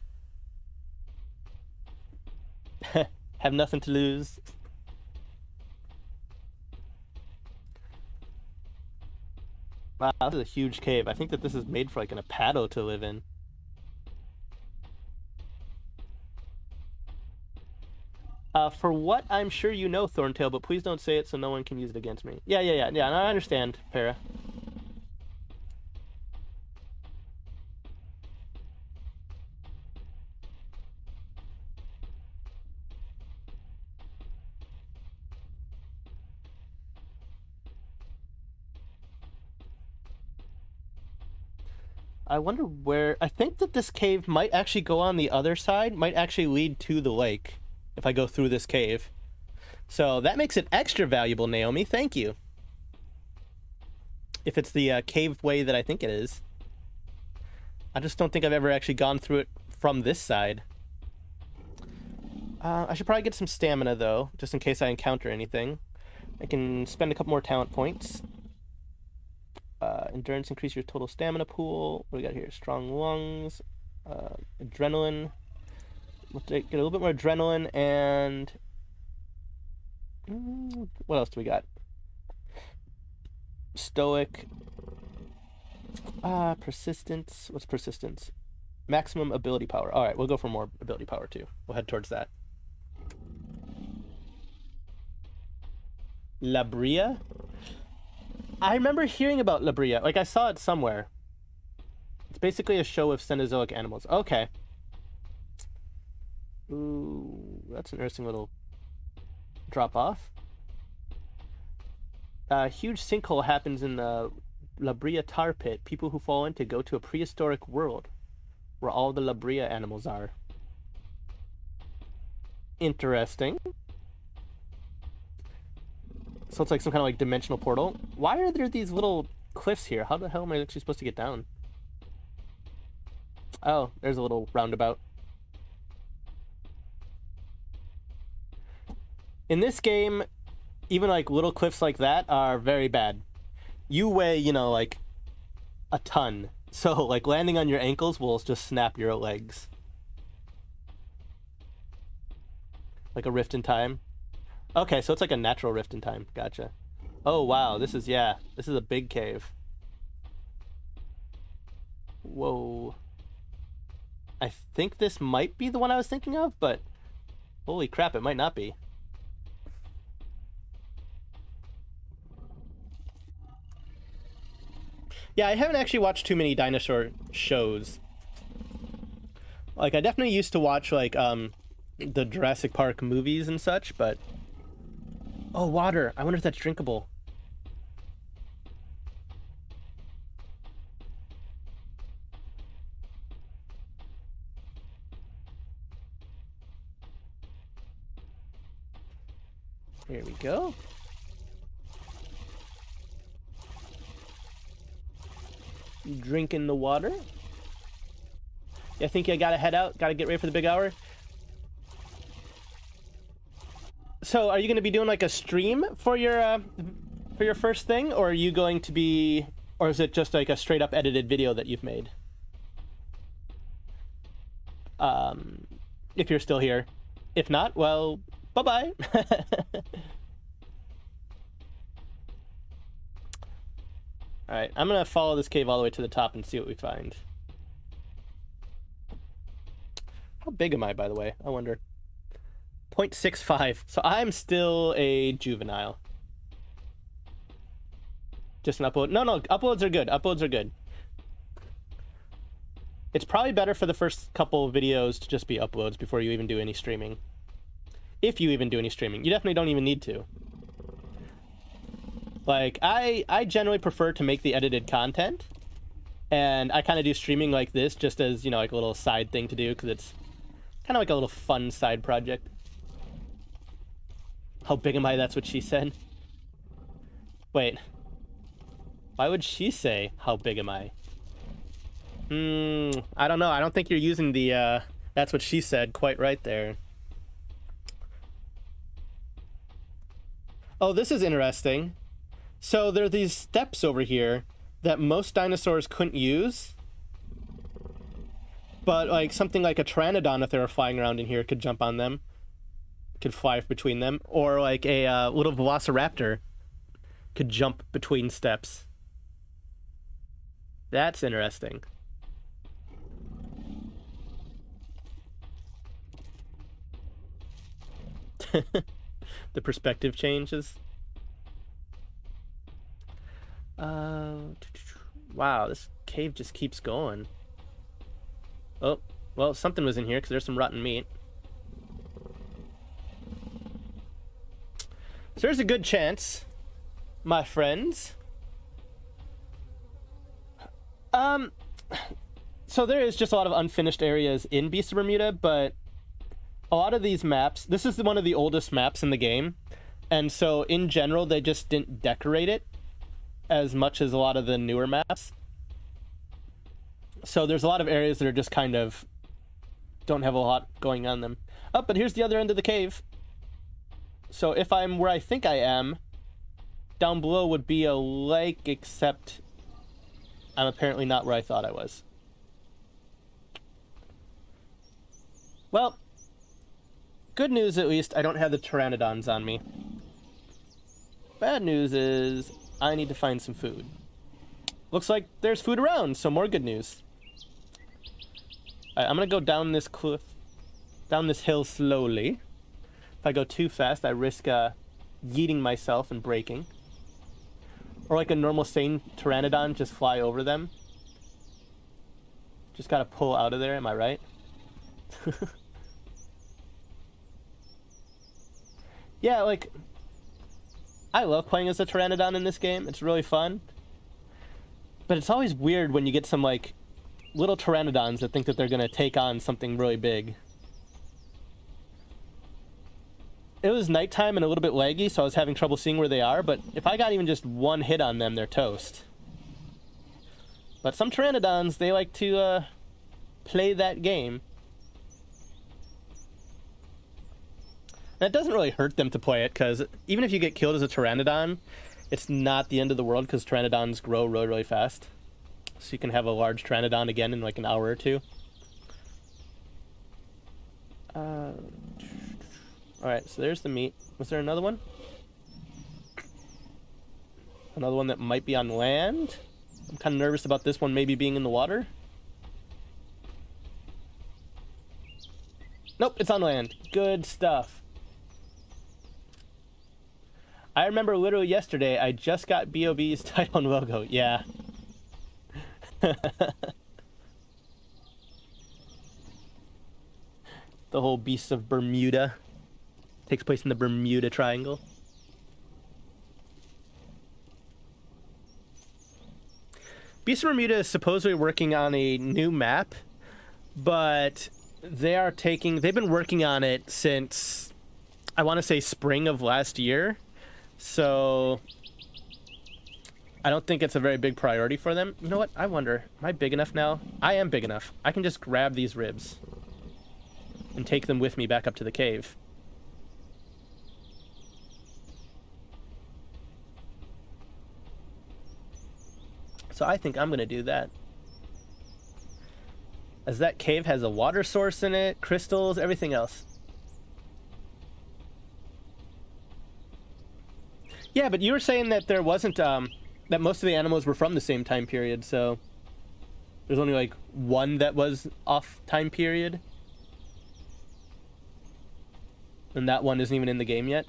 Have nothing to lose. Wow, this is a huge cave. I think that this is made for like an Apado to live in. For what I'm sure you know, Thorntail, but please don't say it so no one can use it against me. Yeah. No, I understand, Para. I wonder where... I think that this cave might actually go on the other side, might actually lead to the lake if I go through this cave. So that makes it extra valuable, Naomi. Thank you. If it's the cave way that I think it is. I just don't think I've ever actually gone through it from this side. I should probably get some stamina, though, just in case I encounter anything. I can spend a couple more talent points. Endurance, increase your total stamina pool. What do we got here? Strong lungs. Adrenaline. We'll get a little bit more adrenaline, and... what else do we got? Stoic. Persistence. What's persistence? Maximum ability power. Alright, we'll go for more ability power, too. We'll head towards that. Labria? I remember hearing about Labria. Like, I saw it somewhere. It's basically a show of Cenozoic animals. Okay. Ooh, that's an interesting little drop-off. A huge sinkhole happens in the Labria tar pit. People who fall into go to a prehistoric world where all the Labria animals are. Interesting. So it's like some kind of like dimensional portal. Why are there these little cliffs here? How the hell am I actually supposed to get down? Oh, there's a little roundabout. In this game, even like little cliffs like that are very bad. You weigh, you know, like a ton. So like landing on your ankles will just snap your legs. Like a rift in time. Okay, so it's like a natural rift in time. Gotcha. Oh, wow. This is a big cave. Whoa. I think this might be the one I was thinking of, but holy crap, it might not be. Yeah, I haven't actually watched too many dinosaur shows. Like, I definitely used to watch, like, the Jurassic Park movies and such, but... Oh, water. I wonder if that's drinkable. Here we go. Drinking the water. Yeah, I think I gotta head out. Gotta get ready for the big hour. So, are you going to be doing like a stream for your first thing, or are you going to be, or is it just like a straight up edited video that you've made? If you're still here. If not, well, bye-bye. Alright, I'm going to follow this cave all the way to the top and see what we find. How big am I, by the way? I wonder. 0.65. So I'm still a juvenile. Just an upload. No, uploads are good. Uploads are good. It's probably better for the first couple of videos to just be uploads before you even do any streaming. If you even do any streaming. You definitely don't even need to. Like, I generally prefer to make the edited content. And I kind of do streaming like this just as, you know, like a little side thing to do, because it's kind of like a little fun side project. How big am I? That's what she said. Wait. Why would she say, how big am I? I don't know. I don't think you're using the, that's what she said quite right there. Oh, this is interesting. So there are these steps over here that most dinosaurs couldn't use. But like something like a pteranodon, if they were flying around in here, could jump on them. Could fly between them. Or like a little velociraptor could jump between steps. That's interesting. The perspective changes. Wow, this cave just keeps going. Oh, well, something was in here because there's some rotten meat. So there's a good chance, my friends. So there is just a lot of unfinished areas in Beasts of Bermuda, but a lot of these maps, this is one of the oldest maps in the game, and so in general they just didn't decorate it as much as a lot of the newer maps. So there's a lot of areas that are just kind of don't have a lot going on them. Oh, but here's the other end of the cave. So if I'm where I think I am, down below would be a lake, except I'm apparently not where I thought I was. Well, good news at least, I don't have the pteranodons on me. Bad news is I need to find some food. Looks like there's food around, so more good news. Alright, I'm gonna go down this cliff, down this hill slowly. If I go too fast, I risk yeeting myself and breaking. Or like a normal sane pteranodon, just fly over them. Just gotta pull out of there, am I right? Yeah, like, I love playing as a pteranodon in this game. It's really fun. But it's always weird when you get some, like, little pteranodons that think that they're gonna take on something really big. It was nighttime and a little bit laggy, so I was having trouble seeing where they are, but if I got even just one hit on them, they're toast. But some pteranodons, they like to, play that game. And it doesn't really hurt them to play it, because even if you get killed as a pteranodon, it's not the end of the world, because pteranodons grow really, really fast. So you can have a large pteranodon again in like an hour or two. Alright, so there's the meat. Was there another one? Another one that might be on land? I'm kind of nervous about this one maybe being in the water. Nope, it's on land. Good stuff. I remember literally yesterday, I just got BOB's title and logo. Yeah. The whole Beasts of Bermuda takes place in the Bermuda Triangle. Beasts of Bermuda is supposedly working on a new map, but they've been working on it since, I want to say, spring of last year. So I don't think it's a very big priority for them. You know what? I wonder, am I big enough now? I am big enough. I can just grab these ribs and take them with me back up to the cave. So I think I'm going to do that. As that cave has a water source in it, crystals, everything else. Yeah, but you were saying that there wasn't, that most of the animals were from the same time period, so there's only like one that was off time period. And that one isn't even in the game yet.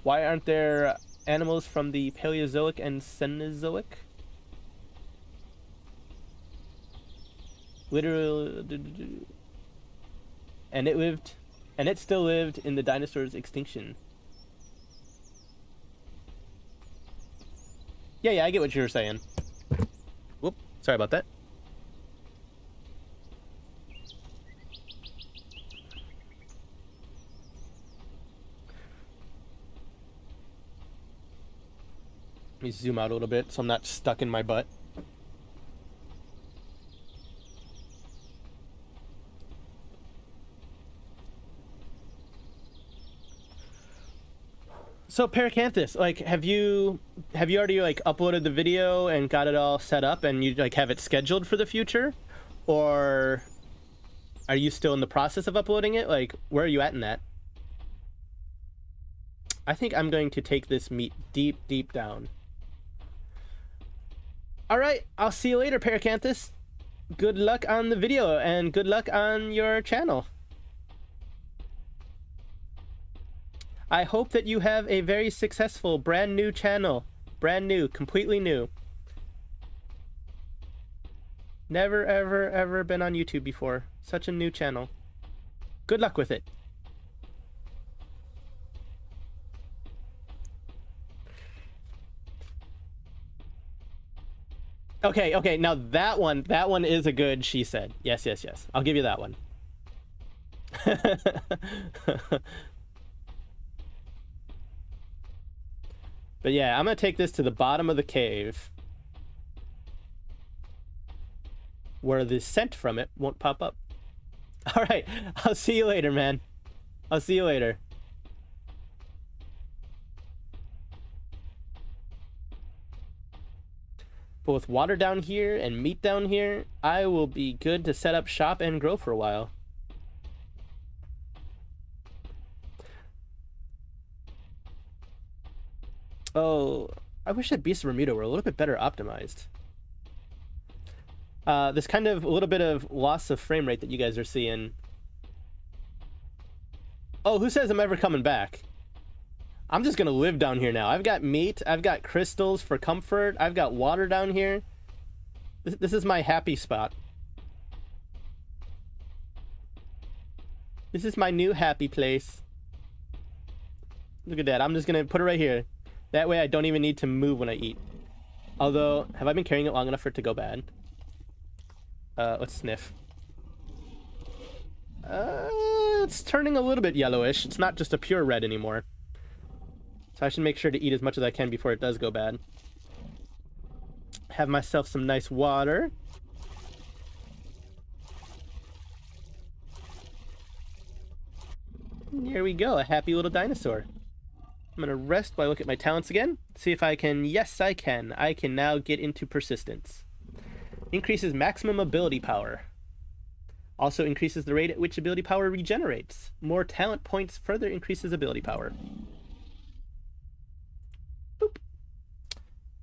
Why aren't there animals from the Paleozoic and Cenozoic? Literally, and it still lived in the dinosaurs' extinction. Yeah, I get what you were saying. Whoop, sorry about that. me zoom out a little bit so I'm not stuck in my butt. So Paracanthus, like, have you already like uploaded the video and got it all set up and you like have it scheduled for the future, or are you still in the process of uploading it? Like, where are you at in that? I think I'm going to take this meat deep, deep down. All right, I'll see you later, Paracanthus. Good luck on the video and good luck on your channel. I hope that you have a very successful brand new channel. Brand new, completely new. Never, ever, ever been on YouTube before. Such a new channel. Good luck with it. Okay, okay, now that one is a good she said. Yes, yes, yes. I'll give you that one. But yeah, I'm gonna take this to the bottom of the cave where the scent from it won't pop up. All right, I'll see you later, man. I'll see you later. But with water down here and meat down here, I will be good to set up shop and grow for a while. Oh, I wish that Beasts of Bermuda were a little bit better optimized. This kind of a little bit of loss of frame rate that you guys are seeing. Oh, who says I'm ever coming back? I'm just gonna live down here now. I've got meat, I've got crystals for comfort, I've got water down here. This is my happy spot. This is my new happy place. Look at that, I'm just gonna put it right here. That way I don't even need to move when I eat. Although, have I been carrying it long enough for it to go bad? Let's sniff. It's turning a little bit yellowish. It's not just a pure red anymore. So I should make sure to eat as much as I can before it does go bad. Have myself some nice water. And here we go, a happy little dinosaur. I'm gonna rest while I look at my talents again. See if I can, yes I can. I can now get into persistence. Increases maximum ability power. Also increases the rate at which ability power regenerates. More talent points further increases ability power. Boop.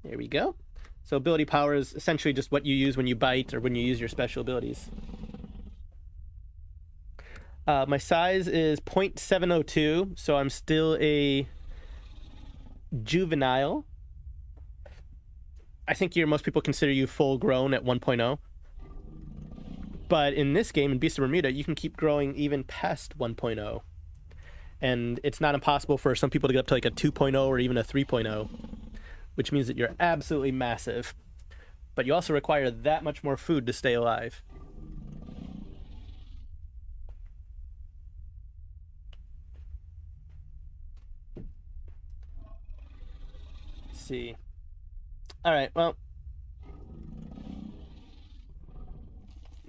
There we go. So ability power is essentially just what you use when you bite or when you use your special abilities. My size is 0.702, so I'm still a juvenile. I think most people consider you full grown at 1.0. But in this game, in Beasts of Bermuda, you can keep growing even past 1.0. And it's not impossible for some people to get up to like a 2.0 or even a 3.0, which means that you're absolutely massive. But you also require that much more food to stay alive. Let's see. All right, well.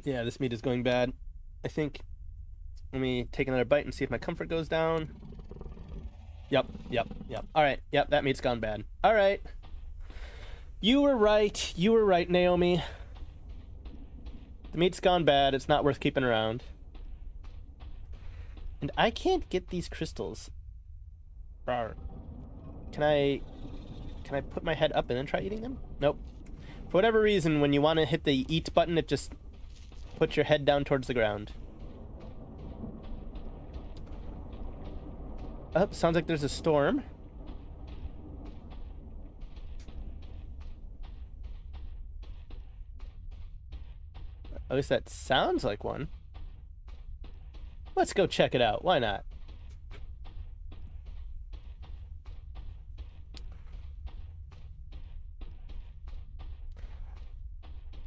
Yeah, this meat is going bad. I think, let me take another bite and see if my comfort goes down. Yep. All right, yep, that meat's gone bad. All right. You were right, Naomi. The meat's gone bad, it's not worth keeping around. And I can't get these crystals. Rawr. Can I put my head up and then try eating them? Nope. For whatever reason, when you want to hit the eat button, it just puts your head down towards the ground. Oh, sounds like there's a storm. At least that sounds like one. Let's go check it out. Why not?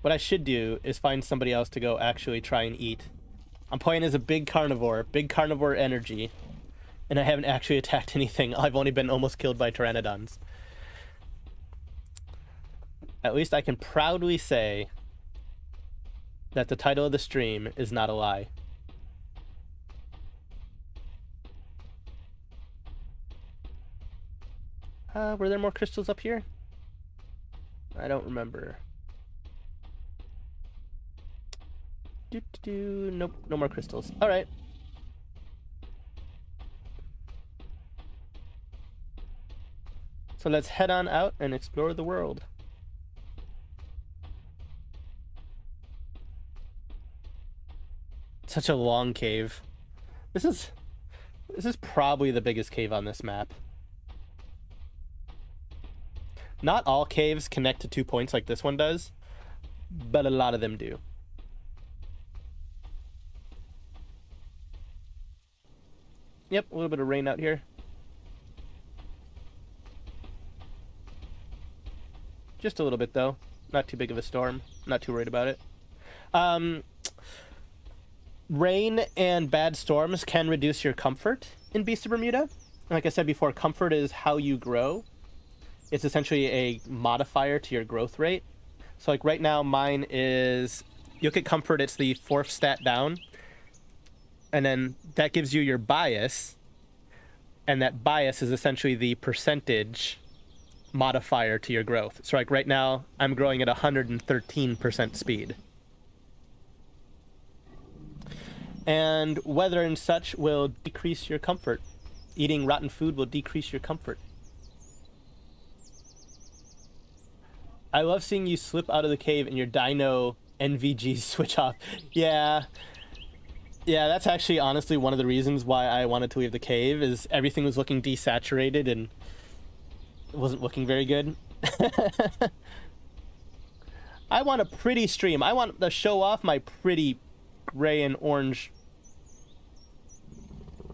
What I should do is find somebody else to go actually try and eat. I'm playing as a big carnivore energy, and I haven't actually attacked anything. I've only been almost killed by pteranodons. At least I can proudly say that the title of the stream is not a lie. Were there more crystals up here? I don't remember. Nope, no more crystals. All right. So let's head on out and explore the world. Such a long cave. This is probably the biggest cave on this map. Not all caves connect to 2 points like this one does, but a lot of them do. Yep, a little bit of rain out here. Just a little bit, though. Not too big of a storm. Not too worried about it. Rain and bad storms can reduce your comfort in Beasts of Bermuda. Like I said before, comfort is how you grow. It's essentially a modifier to your growth rate. So like right now, mine is... You look at comfort, it's the 4th stat down. And then that gives you your bias. And that bias is essentially the percentage modifier to your growth. So like right now, I'm growing at 113% speed. And weather and such will decrease your comfort. Eating rotten food will decrease your comfort. I love seeing you slip out of the cave and your dino NVGs switch off. Yeah, that's actually honestly one of the reasons why I wanted to leave the cave, is everything was looking desaturated and it wasn't looking very good. I want a pretty stream. I want to show off my pretty gray and orange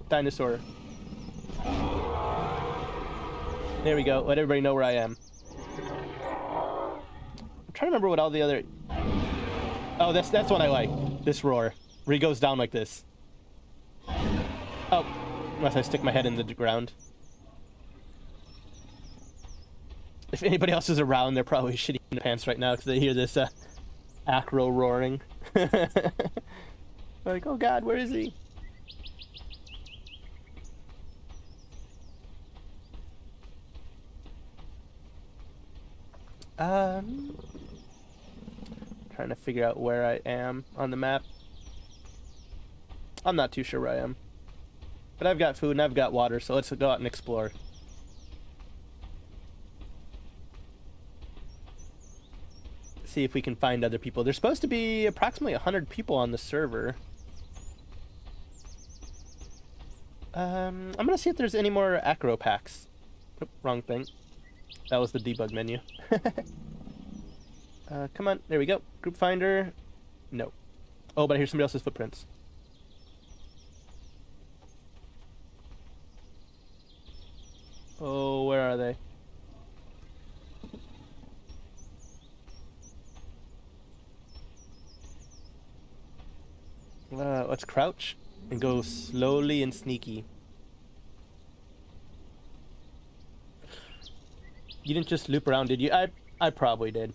dinosaur. There we go. Let everybody know where I am. I'm trying to remember what all the other... Oh, that's what I like. This roar. Where he goes down like this. Oh, unless I stick my head in the ground. If anybody else is around, they're probably shitting in the pants right now because they hear this Acro roaring. Like, oh god, where is he? Trying to figure out where I am on the map. I'm not too sure where I am. But I've got food and I've got water, so let's go out and explore. See if we can find other people. There's supposed to be approximately 100 people on the server. I'm gonna see if there's any more Acro packs. Oop, wrong thing. That was the debug menu. Come on, there we go. Group finder. No. Oh, but I hear somebody else's footprints. Oh, where are they? Let's crouch and go slowly and sneaky. You didn't just loop around, did you? I probably did.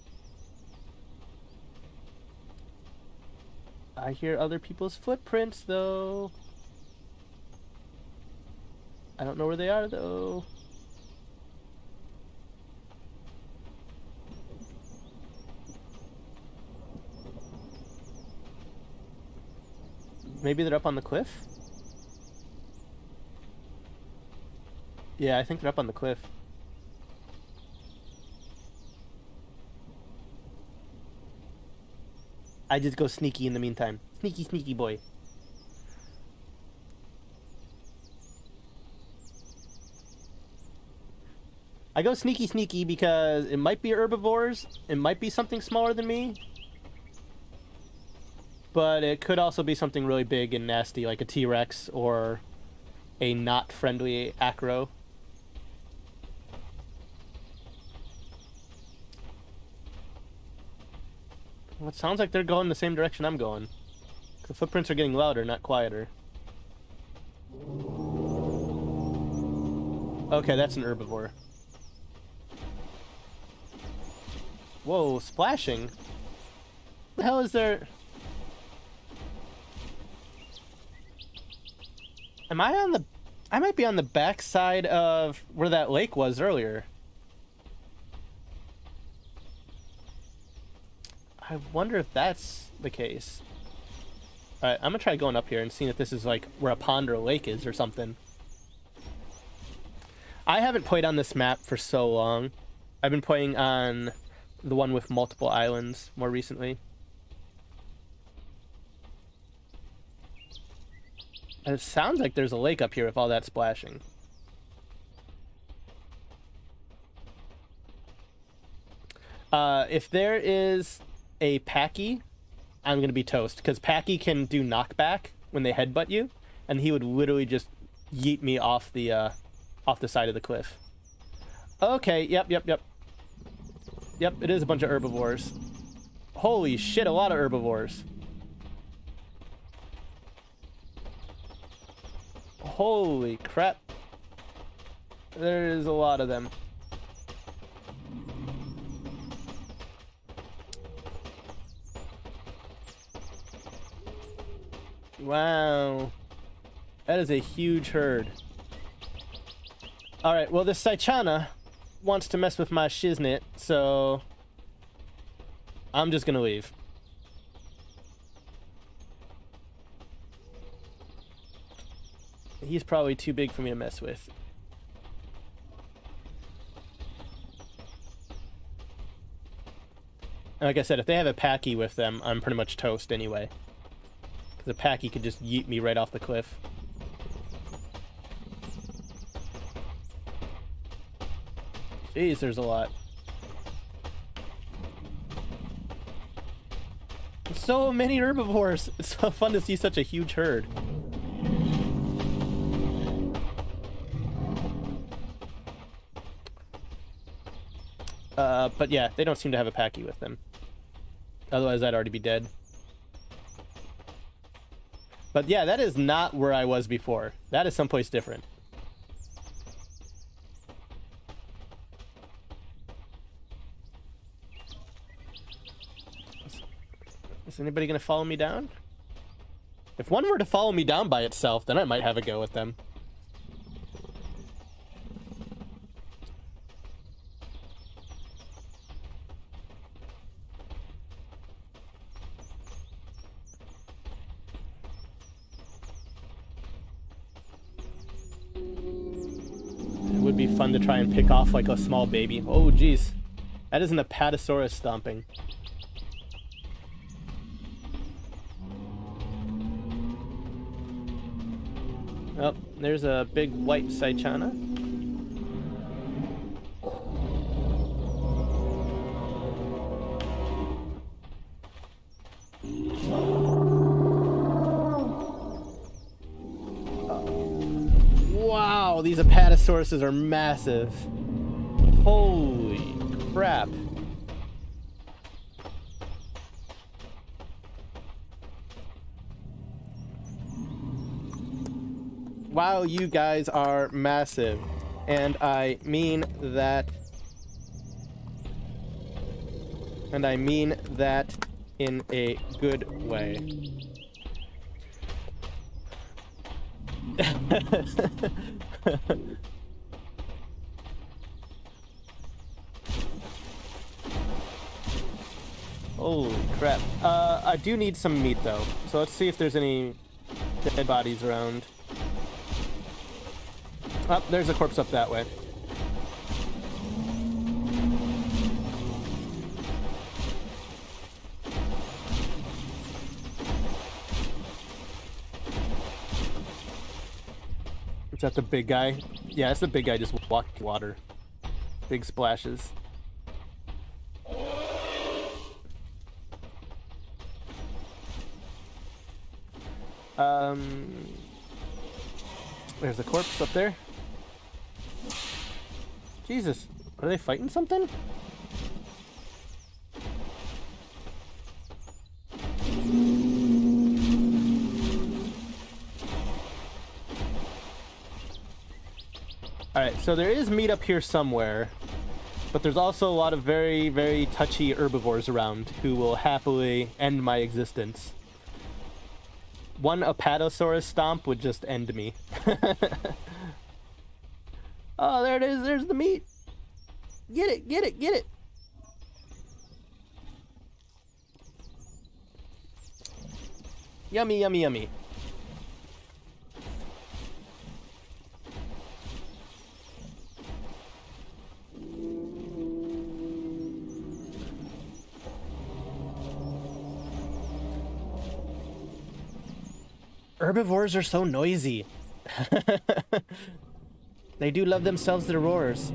I hear other people's footprints, though. I don't know where they are, though. Maybe they're up on the cliff? Yeah, I think they're up on the cliff. I just go sneaky in the meantime. Sneaky, sneaky boy. I go sneaky, sneaky because it might be herbivores. It might be something smaller than me. But it could also be something really big and nasty, like a T-Rex or a not friendly Acro. Well, it sounds like they're going the same direction I'm going. The footprints are getting louder, not quieter. Okay, that's an herbivore. Whoa, splashing. What the hell is there? Am I on the... I might be on the back side of where that lake was earlier. I wonder if that's the case. Alright, I'm gonna try going up here and seeing if this is like where a pond or a lake is or something. I haven't played on this map for so long. I've been playing on the one with multiple islands more recently. And it sounds like there's a lake up here with all that splashing. If there is a Packy, I'm gonna be toast, because Packy can do knockback when they headbutt you, and he would literally just yeet me off the side of the cliff. Okay, yep. Yep, it is a bunch of herbivores. Holy shit, a lot of herbivores. Holy crap. There is a lot of them. Wow. That is a huge herd. Alright, well this Saichana wants to mess with my shiznit, so I'm just gonna leave. He's probably too big for me to mess with. And like I said, if they have a Packy with them, I'm pretty much toast anyway. Because a Packy could just yeet me right off the cliff. Jeez, there's a lot. So many herbivores! It's so fun to see such a huge herd. But yeah, they don't seem to have a Packy with them. Otherwise, I'd already be dead. But yeah, that is not where I was before. That is someplace different. Is anybody gonna follow me down? If one were to follow me down by itself, then I might have a go with them. It would be fun to try and pick off like a small baby. Oh geez, that is an Apatosaurus stomping. Oh, there's a big white Saichana. Wow, these Apatosauruses are massive. Holy crap. Wow, you guys are massive. And I mean that. And I mean that in a good way. Holy crap. I do need some meat though. So let's see if there's any dead bodies around. Oh, there's a corpse up that way. Is that the big guy? Yeah, it's the big guy just walking water. Big splashes. There's a corpse up there. Jesus, are they fighting something? Alright, so there is meat up here somewhere, But there's also a lot of very, very touchy herbivores around who will happily end my existence. One Apatosaurus stomp would just end me. Oh, there it is. There's the meat. Get it, get it, get it. Yummy, yummy, yummy. Herbivores are so noisy. They do love themselves their roars.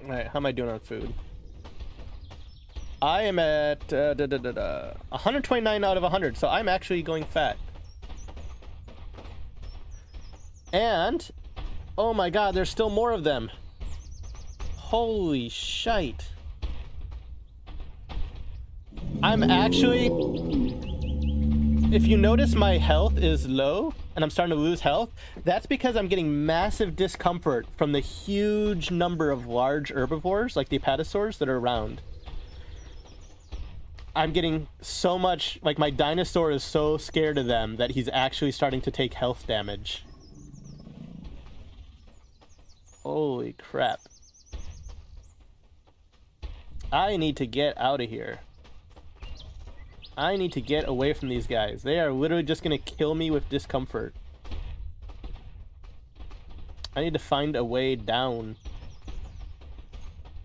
Alright, how am I doing on food? I am at 129 out of 100, so I'm actually going fat. And, oh my god, there's still more of them. Holy shite. I'm actually... If you notice my health is low, and I'm starting to lose health, that's because I'm getting massive discomfort from the huge number of large herbivores, like the apatosaurs, that are around. I'm getting so much... Like, my dinosaur is so scared of them that he's actually starting to take health damage. Holy crap. I need to get out of here. I need to get away from these guys. They are literally just going to kill me with discomfort. I need to find a way down.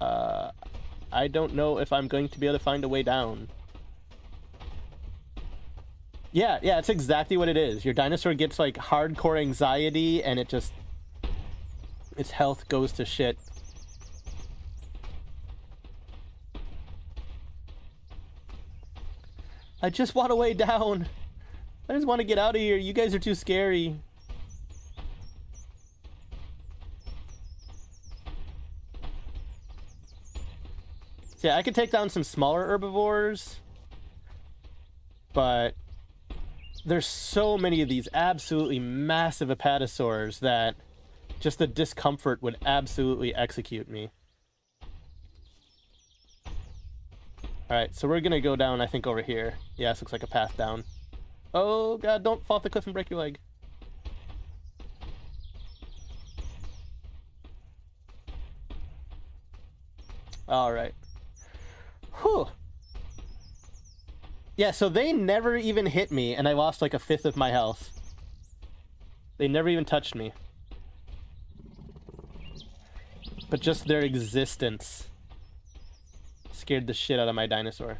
I don't know if I'm going to be able to find a way down. Yeah, it's exactly what it is. Your dinosaur gets like hardcore anxiety and it just... Its health goes to shit. I just want a way down. I just want to get out of here. You guys are too scary. So yeah, I could take down some smaller herbivores, but there's so many of these absolutely massive apatosaurs that just the discomfort would absolutely execute me. Alright, so we're gonna go down, I think, over here. Yeah, this looks like a path down. Oh god, don't fall off the cliff and break your leg. Alright. Whew. Yeah, so they never even hit me, and I lost like a fifth of my health. They never even touched me. But just their existence scared the shit out of my dinosaur.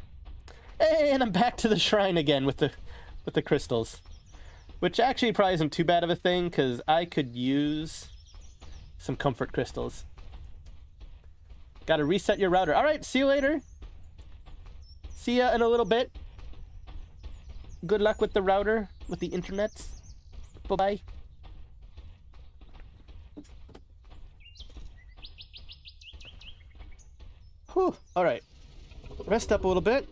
Hey, and I'm back to the shrine again with the crystals. Which actually probably isn't too bad of a thing, because I could use some comfort crystals. Gotta reset your router. Alright, see you later. See ya in a little bit. Good luck with the router, with the internets. Bye-bye. Whew, alright. Rest up a little bit.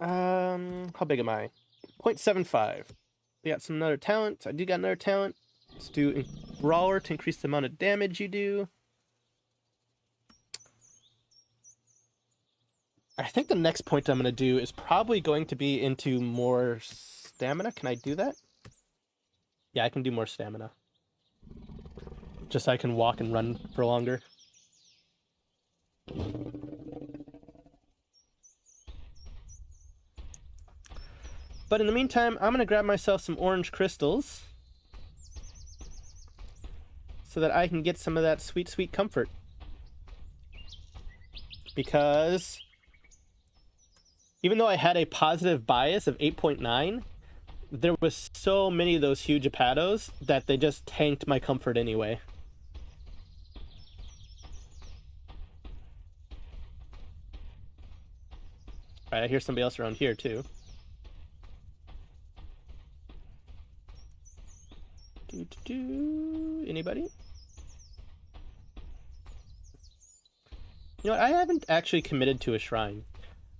How big am I? 0.75. We got some another talent. I do got another talent. Let's do Brawler to increase the amount of damage you do. I think the next point I'm going to do is probably going to be into more stamina. Can I do that? Yeah, I can do more stamina. Just so I can walk and run for longer. But in the meantime, I'm going to grab myself some orange crystals so that I can get some of that sweet, sweet comfort. Because even though I had a positive bias of 8.9, there was so many of those huge apatos that they just tanked my comfort anyway. Alright, I hear somebody else around here too. Anybody? You know what? I haven't actually committed to a shrine.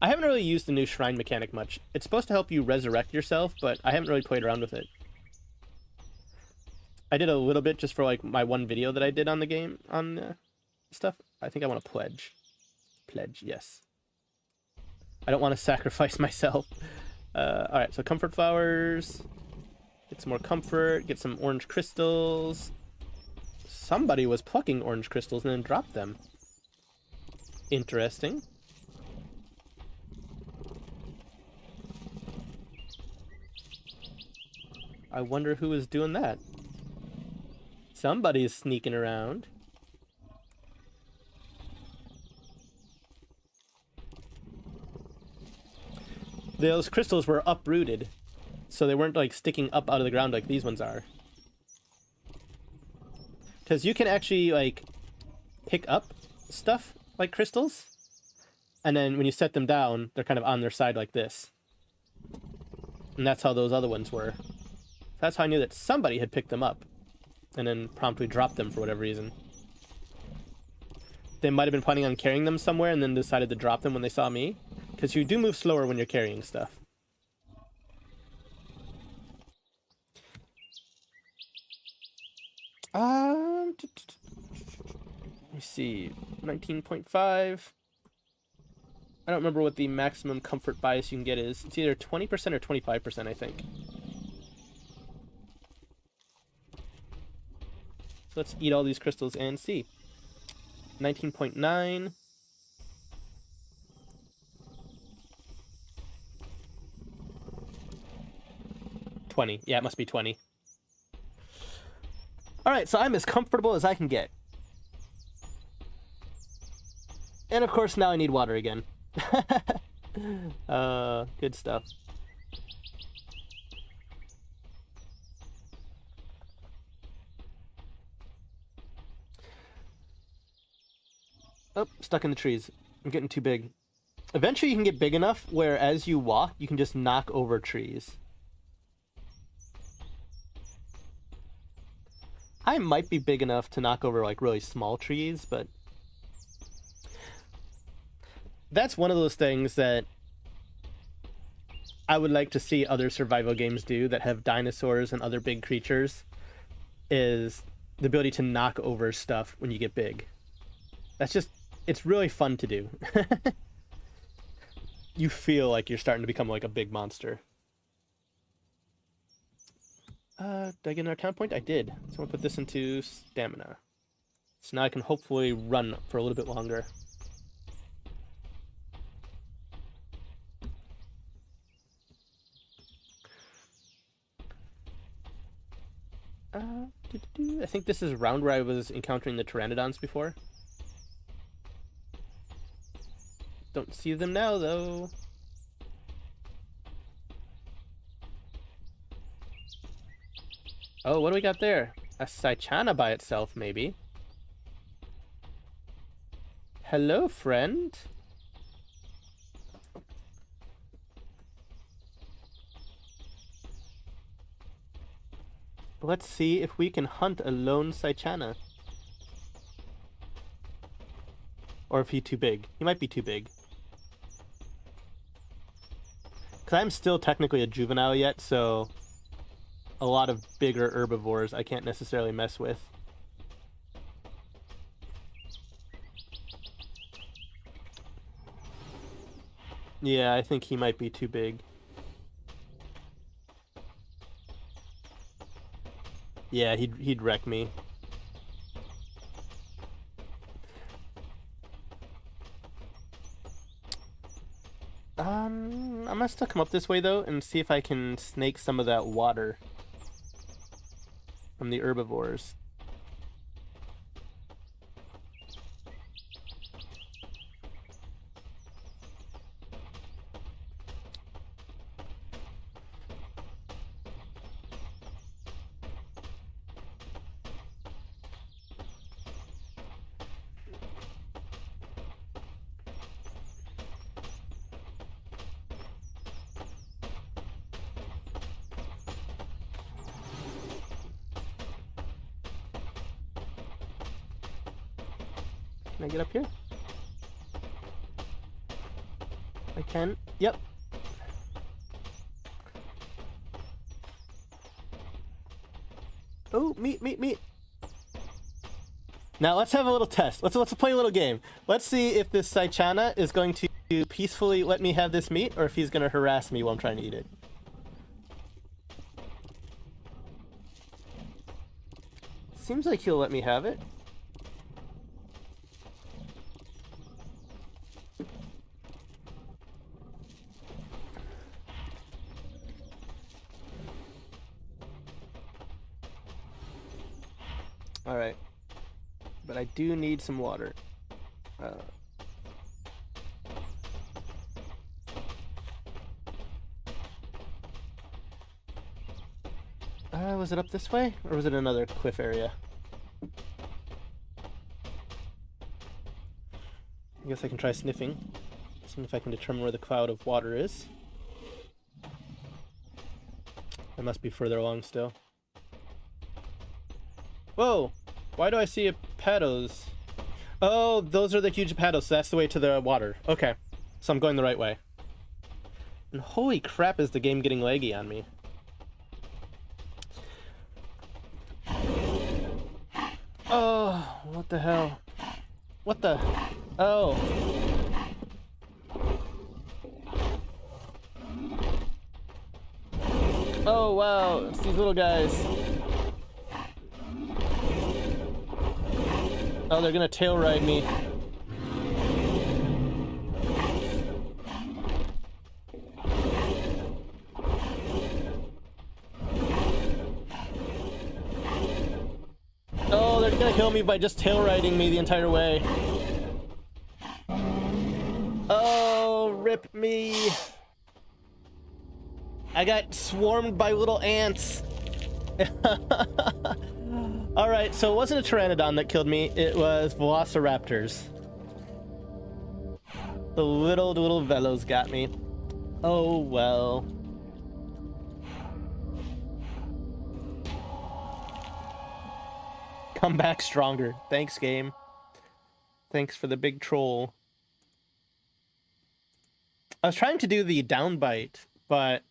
I haven't really used the new shrine mechanic much. It's supposed to help you resurrect yourself, but I haven't really played around with it. I did a little bit just for like my one video that I did on the game, on stuff. I think I want to pledge. Pledge, yes. I don't want to sacrifice myself. Alright, so comfort flowers. Get some more comfort. Get some orange crystals. Somebody was plucking orange crystals and then dropped them. Interesting. I wonder who is doing that. Somebody's sneaking around. Those crystals were uprooted, so they weren't like sticking up out of the ground like these ones are. Because you can actually like pick up stuff like crystals, and then when you set them down, they're kind of on their side like this. And that's how those other ones were. That's how I knew that somebody had picked them up and then promptly dropped them for whatever reason. They might have been planning on carrying them somewhere and then decided to drop them when they saw me. Because you do move slower when you're carrying stuff. Let me see. 19.5. I don't remember what the maximum comfort bias you can get is. It's either 20% or 25%, I think. So let's eat all these crystals and see. 19.9. 20. Yeah, it must be 20. Alright, so I'm as comfortable as I can get. And of course, now I need water again. Good stuff. Oh, stuck in the trees. I'm getting too big. Eventually you can get big enough where as you walk, you can just knock over trees. I might be big enough to knock over like really small trees, but that's one of those things that I would like to see other survival games do that have dinosaurs and other big creatures, is the ability to knock over stuff when you get big. That's just, it's really fun to do. You feel like you're starting to become like a big monster. Did I get another town point? I did. So I'm going to put this into stamina. So now I can hopefully run for a little bit longer. I think this is around where I was encountering the pteranodons before. Don't see them now, though. Oh, what do we got there? A Saichana by itself, maybe. Hello, friend. Let's see if we can hunt a lone Saichana. Or if he's too big. He might be too big. Because I'm still technically a juvenile yet, so a lot of bigger herbivores I can't necessarily mess with. Yeah, I think he might be too big. Yeah, he'd wreck me. I'm gonna still come up this way though and see if I can snake some of that water from the herbivores. Can I get up here? I can. Yep. Oh, meat. Now let's have a little test. Let's play a little game. Let's see if this Saichana is going to peacefully let me have this meat, or if he's going to harass me while I'm trying to eat it. Seems like he'll let me have it. All right. But I do need some water. Was it up this way? Or was it another cliff area? I guess I can try sniffing. See if I can determine where the cloud of water is. It must be further along still. Whoa! Why do I see a paddles? Oh, those are the huge paddles, so that's the way to the water. Okay, so I'm going the right way. And holy crap, is the game getting laggy on me. Oh, what the hell? What the? Oh. Oh, wow, it's these little guys. Oh, they're gonna tail ride me. Oh, they're gonna kill me by just tail riding me the entire way. Oh, rip me. I got swarmed by little ants. Alright, so it wasn't a pteranodon that killed me, it was velociraptors. The little velos got me. Oh well. Come back stronger. Thanks, game. Thanks for the big troll. I was trying to do the down bite, but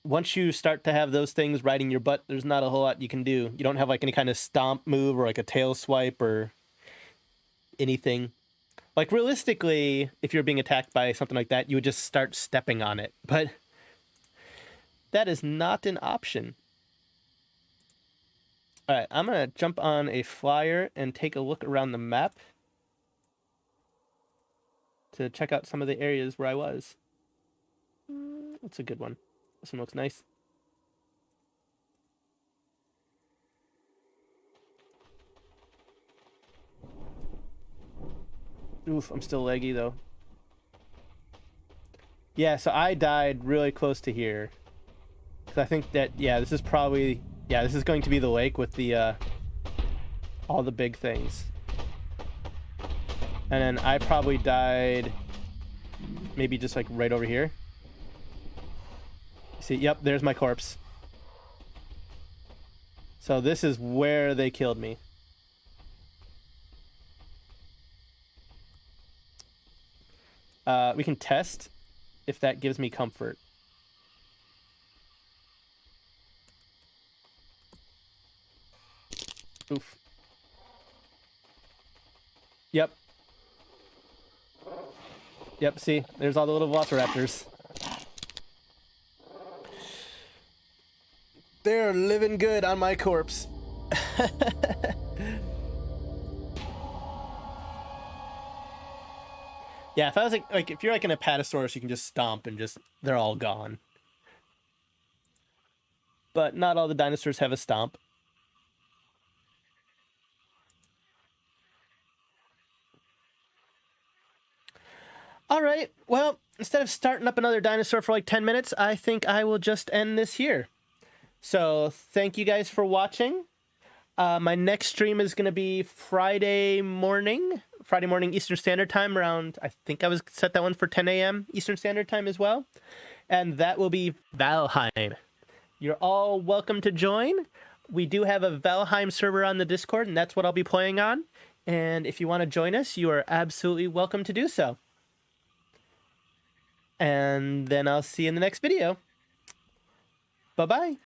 once you start to have those things riding your butt, there's not a whole lot you can do. You don't have like any kind of stomp move or like a tail swipe or anything. Like realistically, if you're being attacked by something like that, you would just start stepping on it. But that is not an option. All right, I'm going to jump on a flyer and take a look around the map to check out some of the areas where I was. That's a good one. This one looks nice. Oof, I'm still laggy though. Yeah, so I died really close to here. Cause I think that, yeah, this is probably, yeah, this is going to be the lake with the, all the big things. And then I probably died maybe just like right over here. See, yep, there's my corpse. So this is where they killed me. We can test if that gives me comfort. Oof. Yep. Yep, see, there's all the little velociraptors. They're living good on my corpse. Yeah, if I was like if you're like an Apatosaurus, you can just stomp and just they're all gone. But not all the dinosaurs have a stomp. All right, well, instead of starting up another dinosaur for like 10 minutes, I think I will just end this here. So thank you guys for watching. My next stream is going to be Friday morning Eastern Standard Time around, I think I was set that one for 10 a.m. Eastern Standard Time as well. And that will be Valheim. You're all welcome to join. We do have a Valheim server on the Discord, and that's what I'll be playing on. And if you want to join us, you are absolutely welcome to do so. And then I'll see you in the next video. Bye-bye.